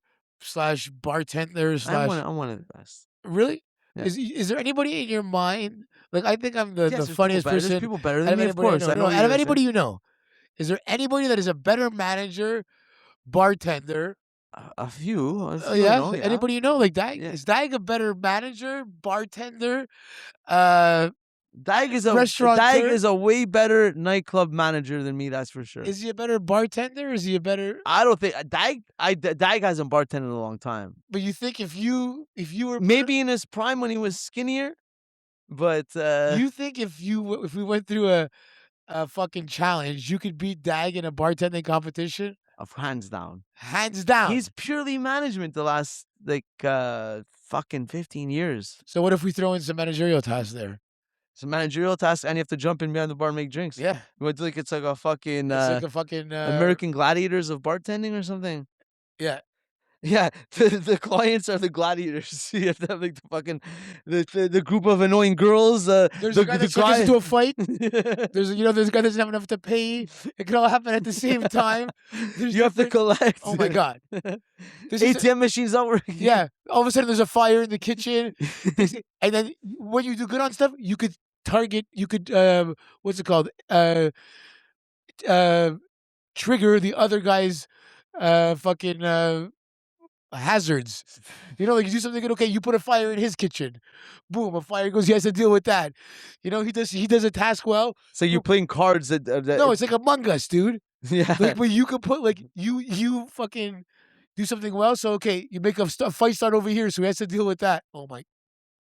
/ bartender / I'm one of the best. Really? Yeah. Is there anybody in your mind? Like, I think I'm the Yes, there's funniest people better. person. There's people better out than of me, of anybody I course. know. I No, know what out you're of gonna say. anybody you know, is there anybody that is a better manager, bartender? A few, Yeah, yeah. anybody you know, like Dag? Yeah. Is Dag a better manager, bartender, uh, Dag restaurateur? is a way better nightclub manager than me. That's for sure. Is he a better bartender? Is he a better? I don't think Dag hasn't bartended in a long time. But you think if you were Maybe in his prime when he was skinnier, but you think if we went through a fucking challenge, you could beat Dag in a bartending competition? of hands down. Hands down. He's purely management the last fucking 15 years. So what if we throw in some managerial tasks there? It's a managerial task, and you have to jump in behind the bar and make drinks. Yeah. It's like a fucking It's like a fucking American Gladiators of bartending or something. Yeah. Yeah, the clients are the gladiators. You have to have like the fucking the group of annoying girls. There's a guy that gets into a fight. There's a guy that doesn't have enough to pay. It can all happen at the same time. You have to collect. Oh my god. ATM machines not working. Yeah. All of a sudden there's a fire in the kitchen. And then when you do good on stuff, you could target, what's it called? Trigger the other guy's fucking hazards. You know, like you do something good, okay, you put a fire in his kitchen. Boom, a fire goes, he has to deal with that. You know, he does a task well. So you're playing cards that No, it's like Among Us, dude. Yeah. Like where you could put like you fucking do something well. So okay, you make a fight start over here, so he has to deal with that. Oh my,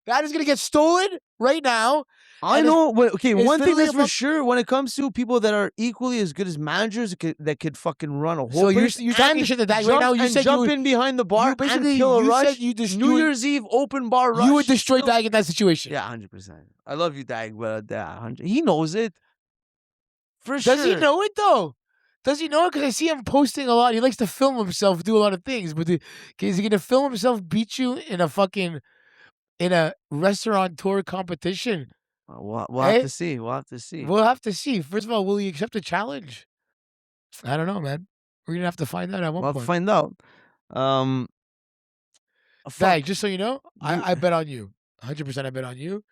that is gonna get stolen right now. I know. One thing literally that's for sure, when it comes to people that are equally as good as managers that could fucking run a whole So place you're talking shit to that right now. You said jump you would, in behind the bar you basically and kill a you rush. said you just New Year's Eve open bar rush. You would destroy Dag in that situation. Yeah, 100%. I love you, Dag, but 100. He knows it. For Does sure. he know it though? Does he know it? Because I see him posting a lot. He likes to film himself, do a lot of things. But is he gonna film himself beat you in a restaurateur competition? We'll have to see. We'll have to see. We'll have to see. First of all, will he accept the challenge? I don't know, man. We're gonna have to find out at one We'll point. have to find out. Dag, just so you know, I bet on you. 100% I bet on you.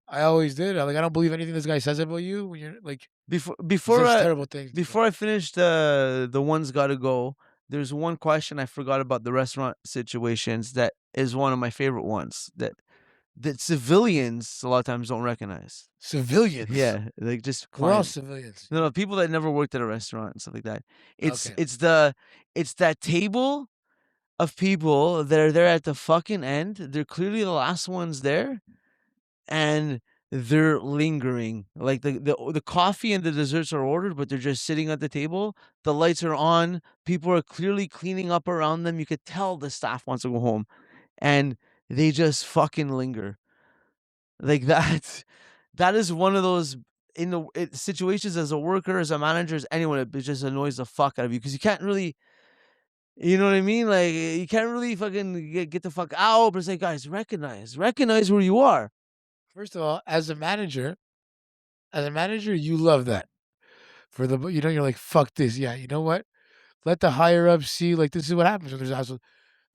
I always did. I don't believe anything this guy says about you when you're like before terrible things. Before I finished the one's gotta go, there's one question I forgot about the restaurant situations that is one of my favorite ones that civilians a lot of times don't recognize. Civilians? Yeah, like just we're all clients. civilians. No, people that never worked at a restaurant and stuff like that. It's Okay. it's that table of people that are there at the fucking end. They're clearly the last ones there, and they're lingering. Like the coffee and the desserts are ordered, but they're just sitting at the table. The lights are on. People are clearly cleaning up around them. You could tell the staff wants to go home, and they just fucking linger. Like that. That is one of those situations as a worker, as a manager, as anyone. It just annoys the fuck out of you because you can't really. You know what I mean? Like you can't really fucking get the fuck out. But it's like, guys, recognize where you are. First of all, as a manager, you love that. You're like, fuck this. Yeah, you know what? Let the higher ups see. Like this is what happens when there's assholes.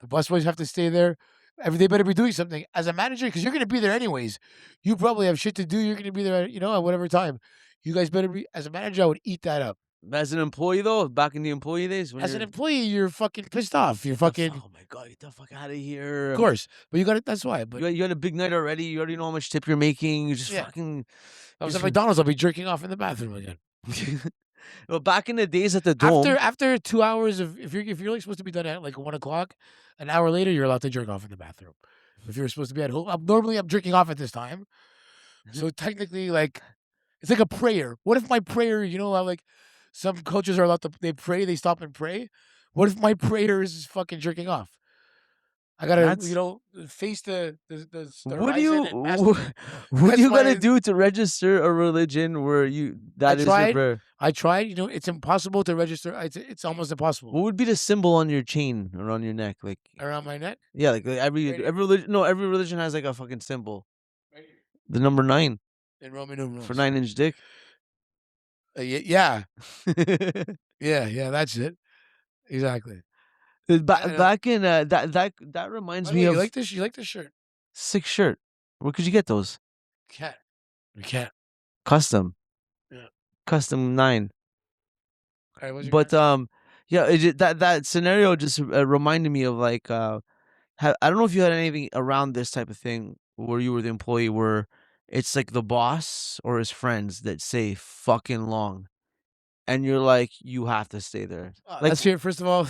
The busboys have to stay there. They better be doing something as a manager because you're going to be there anyways. You probably have shit to do. You're going to be there, at whatever time. You guys better be. As a manager, I would eat that up. As an employee, though, back in the employee days, as an employee, you're fucking pissed off. You're fucking. Oh my god, get the fuck out of here! Of course, but you got it. That's why. But you got a big night already. You already know how much tip you're making. You just fucking. I was at McDonald's. I'll be jerking off in the bathroom again. Well, back in the days at the Dome, after 2 hours of if you're like supposed to be done at like 1 o'clock, an hour later you're allowed to jerk off in the bathroom. If you're supposed to be at home, normally I'm jerking off at this time, so technically like it's like a prayer. What if my prayer, like some cultures are allowed to they pray, they stop and pray. What if my prayer is fucking jerking off? I gotta, face the what do you gotta do to register a religion where your prayer? I tried. It's impossible to register. It's almost impossible. What would be the symbol on your chain around your neck, like around my neck? Yeah, like every religion. No, every religion has like a fucking symbol. Right here. The number 9 in Roman numerals for 9-inch dick. Yeah. yeah. That's it. Exactly. Back in that reminds me of. You like this shirt? Sick shirt. Where could you get those? Can't. We can't. Custom. Yeah. Custom 9. All right, what's your But answer? yeah, that scenario just reminded me of like I don't know if you had anything around this type of thing where you were the employee where it's like the boss or his friends that say fucking long, and you're like you have to stay there. Like Let's hear it. First of all,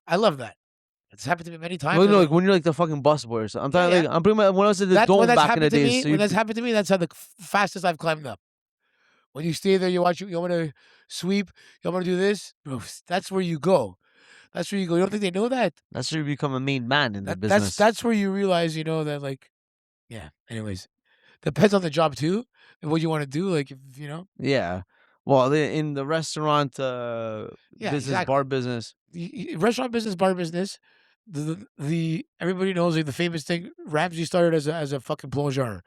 I love that. It's happened to me many times. well, no, like when you're like the fucking busboy or something. I'm talking like I'm pretty much when I was at the When dome that's back in the happened to days. me, So when that's happened to me, that's how the fastest I've climbed up. When you stay there, you watch. You want to sweep. You want to do this. Bro, that's where you go. That's where you go. You don't think they know that? that's where you become a main man in the That's business. that's where you realize, that like, yeah. Anyways, depends on the job too and what you want to do. Like, if, Yeah. Well, in the restaurant Yeah, business, exactly. bar business, Restaurant business, bar business. The everybody knows like the famous thing. Ramsey started as a fucking plongeur.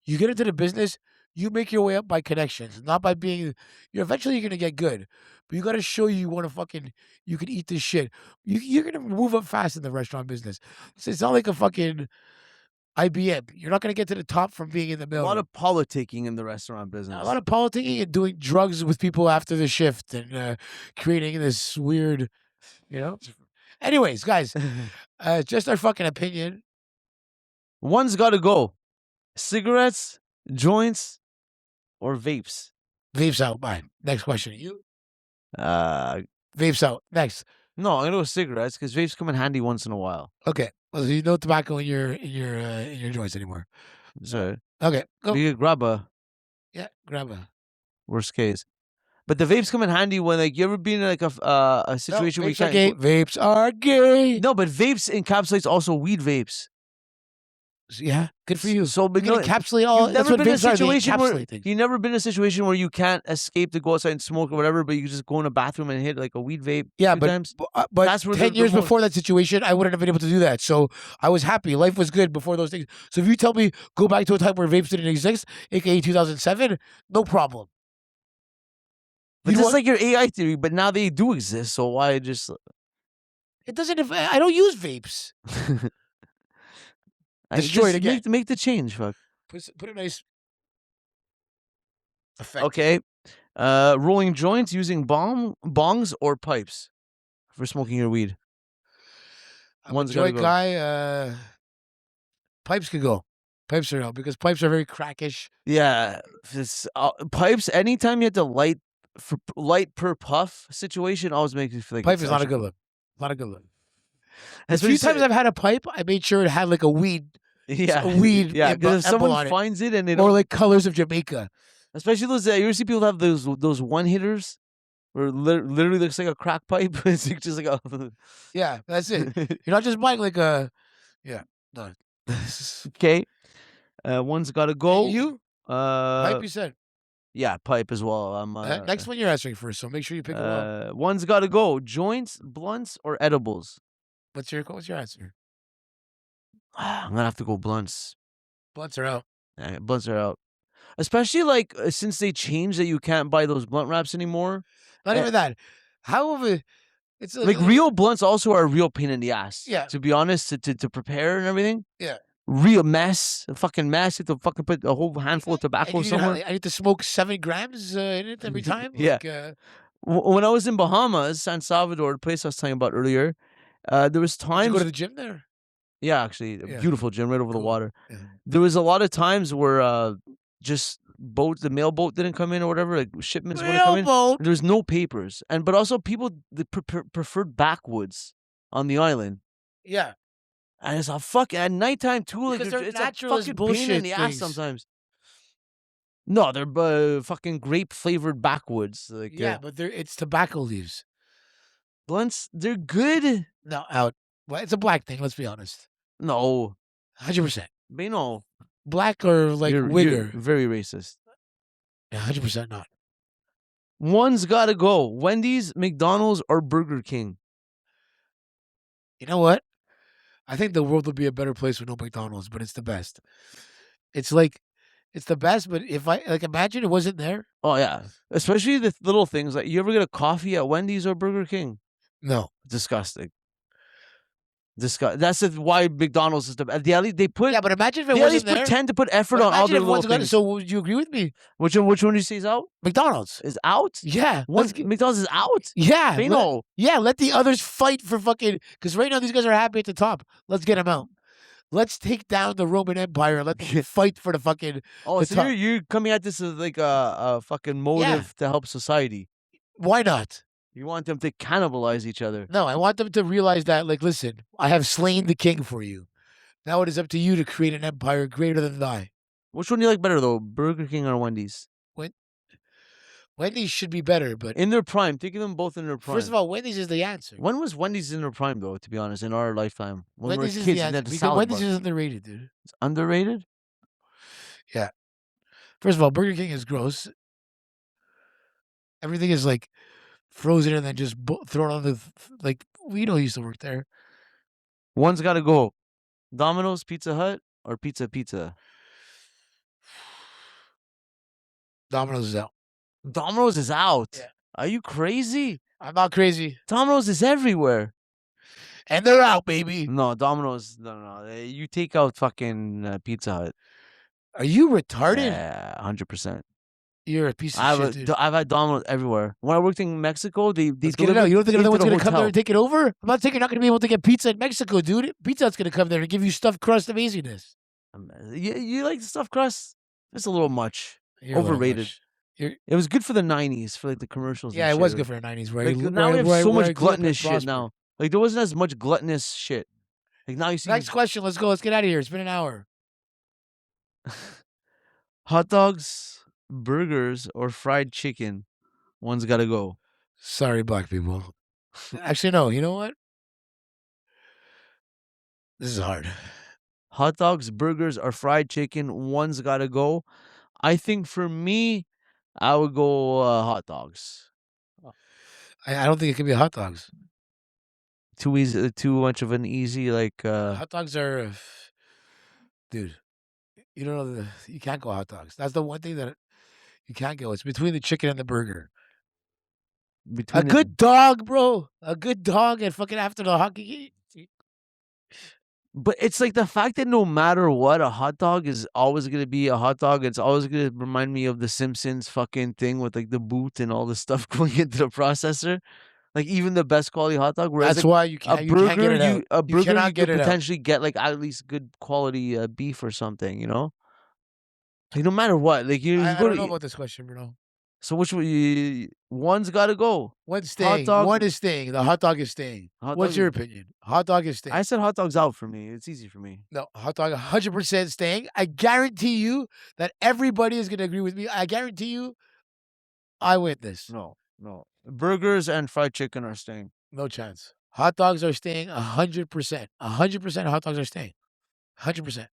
You get into the business, you make your way up by connections, not by being. You're gonna get good, but you got to show you want to fucking. You can eat this shit. You're gonna move up fast in the restaurant business. It's not like a fucking IBM. You're not gonna get to the top from being in the a middle. lot of politicking in the restaurant business. A lot of politicking and doing drugs with people after the shift and creating this weird, you know. Anyways, guys, just our fucking opinion. One's got to go. Cigarettes, joints, or vapes. Vapes out. Bye. Next question. You Uh, vapes out. Next. no, I'm gonna go cigarettes because vapes come in handy once in a while. Okay. Well, you no tobacco in your joints anymore. So Okay. Go. you could grab a Yeah. Grab a. worst case. But the vapes come in handy when like you ever been in like a situation where you vapes are can't. gay. Vapes are gay. No, but vapes encapsulates also weed vapes. Yeah. Good for you. So, but You can encapsulate all. You've That's never what been in a vapes are. They situation where encapsulate things. you never been in a situation where you can't escape to go outside and smoke or whatever, but you can just go in a bathroom and hit like a weed vape. Yeah, two but times. but That's where 10 the years most- before that situation, I wouldn't have been able to do that. So I was happy. Life was good before those things. So if you tell me go back to a time where vapes didn't exist, aka 2007, no problem. But You just want- like your AI theory, but now they do exist. So why just? It doesn't. I don't use vapes. Destroy it just again. Make the change, fuck. Put a nice effect. Okay. Rolling joints using bongs or pipes for smoking your weed. I'm One's a gotta joint go. guy. Pipes could go. Pipes are out because pipes are very crackish. Yeah, pipes. Anytime you had to light per puff situation, always makes me feel like Pipe it's is not a actually- good look. Not a good look. That's The what few you said. times I've had a pipe, I made sure it had like a weed. Yeah, a weed yeah. emblem Because if someone on it. finds it and they Or don't, like colors of Jamaica. especially those, you ever see people have those one hitters where it literally looks like a crack pipe. It's like just like a Yeah, that's it. You're not just buying like a. Yeah, no. okay. One's got to go. You? Pipe, you said. Yeah, pipe as well. Next one you're answering first, so make sure you pick one. One's got to go. Joints, blunts, or edibles. What's your answer? I'm gonna have to go blunts. Blunts are out. Blunts are out. Especially like since they changed that you can't buy those blunt wraps anymore. Not even that. However, it's Like real blunts also are a real pain in the ass. Yeah. To be honest, to prepare and everything. Yeah. Real mess. A fucking mess. You have to fucking put a whole handful of tobacco somewhere. I need to smoke 7 grams in it every time. Yeah. Like, When I was in Bahamas, San Salvador, the place I was telling you about earlier, there was did you times. go to the gym there? Yeah, actually, a Yeah. beautiful gym right over the Cool. water. Yeah. There was a lot of times where just the mail boat didn't come in or whatever, like shipments wouldn't come in. Mailboat. There was no papers, but also people preferred backwoods on the island, Yeah. and it's a fuck at nighttime too. Like Because they're it's a naturalist fucking pain in the bullshit ass things. sometimes. No, they're fucking grape flavored backwoods. Like Yeah, but it's tobacco leaves. blunts, they're good. No, out. Well, it's a black thing, let's be honest. No, 100%. but no, Black or like you're wigger. very racist. Yeah, 100% not. One's got to go. Wendy's, McDonald's, or Burger King. You know what? I think the world would be a better place with no McDonald's, but it's the best. It's like, it's the best, but if imagine it wasn't there. Oh yeah, especially the little things like you ever get a coffee at Wendy's or Burger King? No. Disgusting. That's why McDonald's is the best. They put. Yeah, but imagine if it They at least wasn't there. pretend to put effort on all Imagine their if little one's got it. things. So would you agree with me? Which one do you say is out? McDonald's. Is out? Yeah. McDonald's is out? Yeah. Fino. Let the others fight for fucking. Because right now these guys are happy at the top. Let's get them out. Let's take down the Roman Empire and let them fight for the fucking. Oh, the so top. you're coming at this as like a fucking motive to help society. Why not? You want them to cannibalize each other. No, I want them to realize that, like, listen, I have slain the king for you. Now it is up to you to create an empire greater than I. Which one do you like better, though? Burger King or Wendy's? Wendy's should be better, but... In their prime. Think of them both in their prime. First of all, Wendy's is the answer. When was Wendy's in their prime, though, to be honest, in our lifetime? When Wendy's we were is kids the and answer. then the Because salad Wendy's bar. is underrated, dude. It's underrated? Yeah. First of all, Burger King is gross. Everything is, like, frozen and then just thrown on the... Like, we used to work there. One's got to go. Domino's, Pizza Hut, or Pizza? Domino's is out. Domino's is out. Yeah. Are you crazy? I'm not crazy. Domino's is everywhere. And they're out, baby. No, Domino's, no. You take out fucking Pizza Hut. Are you retarded? Yeah, 100%. You're a piece of shit, dude. I've had Domino's everywhere. When I worked in Mexico, they Let's get it out. You don't think another one's going to come there and hotel. take it over? I'm not saying you're not going to be able to get pizza in Mexico, dude. Pizza Hut's going to come there and give you stuffed crust amazingness. You like the stuffed crust? It's a little much. You're a little Overrated. much. It was good for the 90s, for like the commercials. Yeah, and it was shit. good for the 90s, right? Like, now we have so much gluttonous shit now. Like, there wasn't as much gluttonous shit. Like, now you see... Next question. Let's go. Let's get out of here. It's been an hour. Hot dogs, burgers, or fried chicken. One's got to go. Sorry, black people. Actually, no. You know what? This is hard. Hot dogs, burgers, or fried chicken. One's got to go. I think for me, I would go hot dogs. I don't think it can be hot dogs. Too easy, too much of an easy Hot dogs are, dude. You don't know you can't go hot dogs. That's the one thing that you can't go. It's between the chicken and the burger. Good dog, bro. A good dog, and fucking after the hockey game. But it's like the fact that no matter what, a hot dog is always going to be a hot dog. It's always going to remind me of the Simpsons fucking thing with like the boot and all the stuff going into the processor. Like even the best quality hot dog. Whereas That's like, why you can't get it out. A burger cannot you get could it out. potentially get like at least good quality beef or something, you know? Like no matter what. Like you I go don't to, know about this question, Bruno. So which one one's got to go. One's staying. One is staying. The hot dog is staying. What's your opinion? Hot dog is staying. I said hot dog's out for me. It's easy for me. No, hot dog 100% staying. I guarantee you that everybody is going to agree with me. I guarantee you I win this. No. Burgers and fried chicken are staying. No chance. Hot dogs are staying 100%. 100% hot dogs are staying. 100%.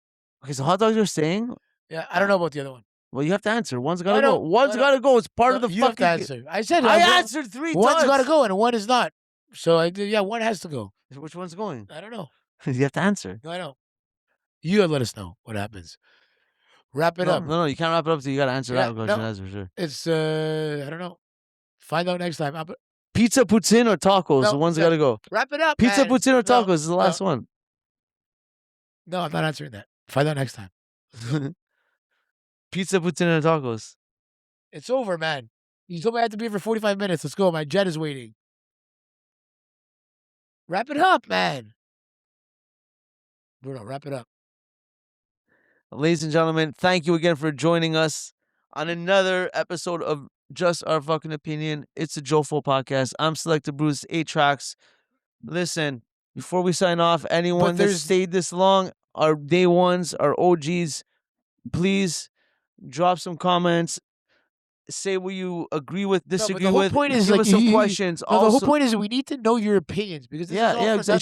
Okay, so hot dogs are staying? Yeah, I don't know about the other one. Well, you have to answer. One's got to go. One's got to go. It's part of the you fucking... have to answer. I said I answered 3 times. One's got to go and one is not. So, one has to go. Which one's going? I don't know. You have to answer. No, I don't. You gotta let us know what happens. Wrap it up. No, you can't wrap it up until you got to answer that question. That's for sure. It's, I don't know. Find out next time. Pizza, Poutine, or tacos? No, One's got to go. Wrap it up, Pizza, man. Poutine, or tacos is the last one. No, I'm not answering that. Find out next time. Pizza, Poutine, or tacos? It's over, man. You told me I had to be here for 45 minutes. Let's go. My jet is waiting. Wrap it up, man. Bruno, wrap it up. Ladies and gentlemen, thank you again for joining us on another episode of Just Our Fucking Opinion. It's a JOFO Podcast. I'm Selecta Bru, A-Traxxx. Listen, before we sign off, anyone that stayed this long, our day ones, our OGs, please drop some comments. Say what you agree with, disagree with. Point is give like us some questions. The whole point is we need to know your opinions because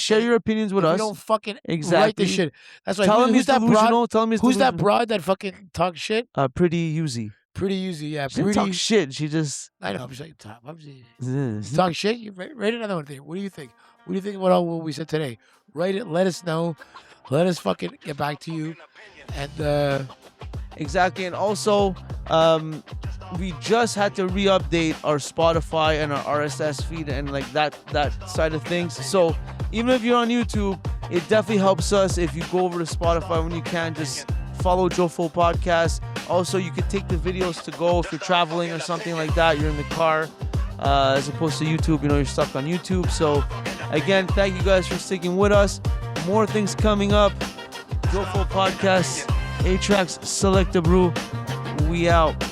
share your opinions with us. You don't fucking write this shit. That's why. Tell him he's delusional. Tell him he's who's that broad that fucking talks shit? Pretty Uzi. Pretty Uzi, yeah. She didn't talk shit. She just. I know. I'm just like top. I'm just talk shit. You write another one. What do you think? What do you think about all what we said today? Write it. Let us know. Let us fucking get back to you. And exactly. And also, we just had to re-update our Spotify and our RSS feed and like that side of things. So even if you're on YouTube, it definitely helps us if you go over to Spotify when you can. Just follow JOFO Podcast. Also, you could take the videos to go if you're traveling or something like that. You're in the car, as opposed to YouTube. You're stuck on YouTube. So, again, thank you guys for sticking with us. More things coming up. JOFO Podcast, A-Traxxx, Selecta Bru. We out.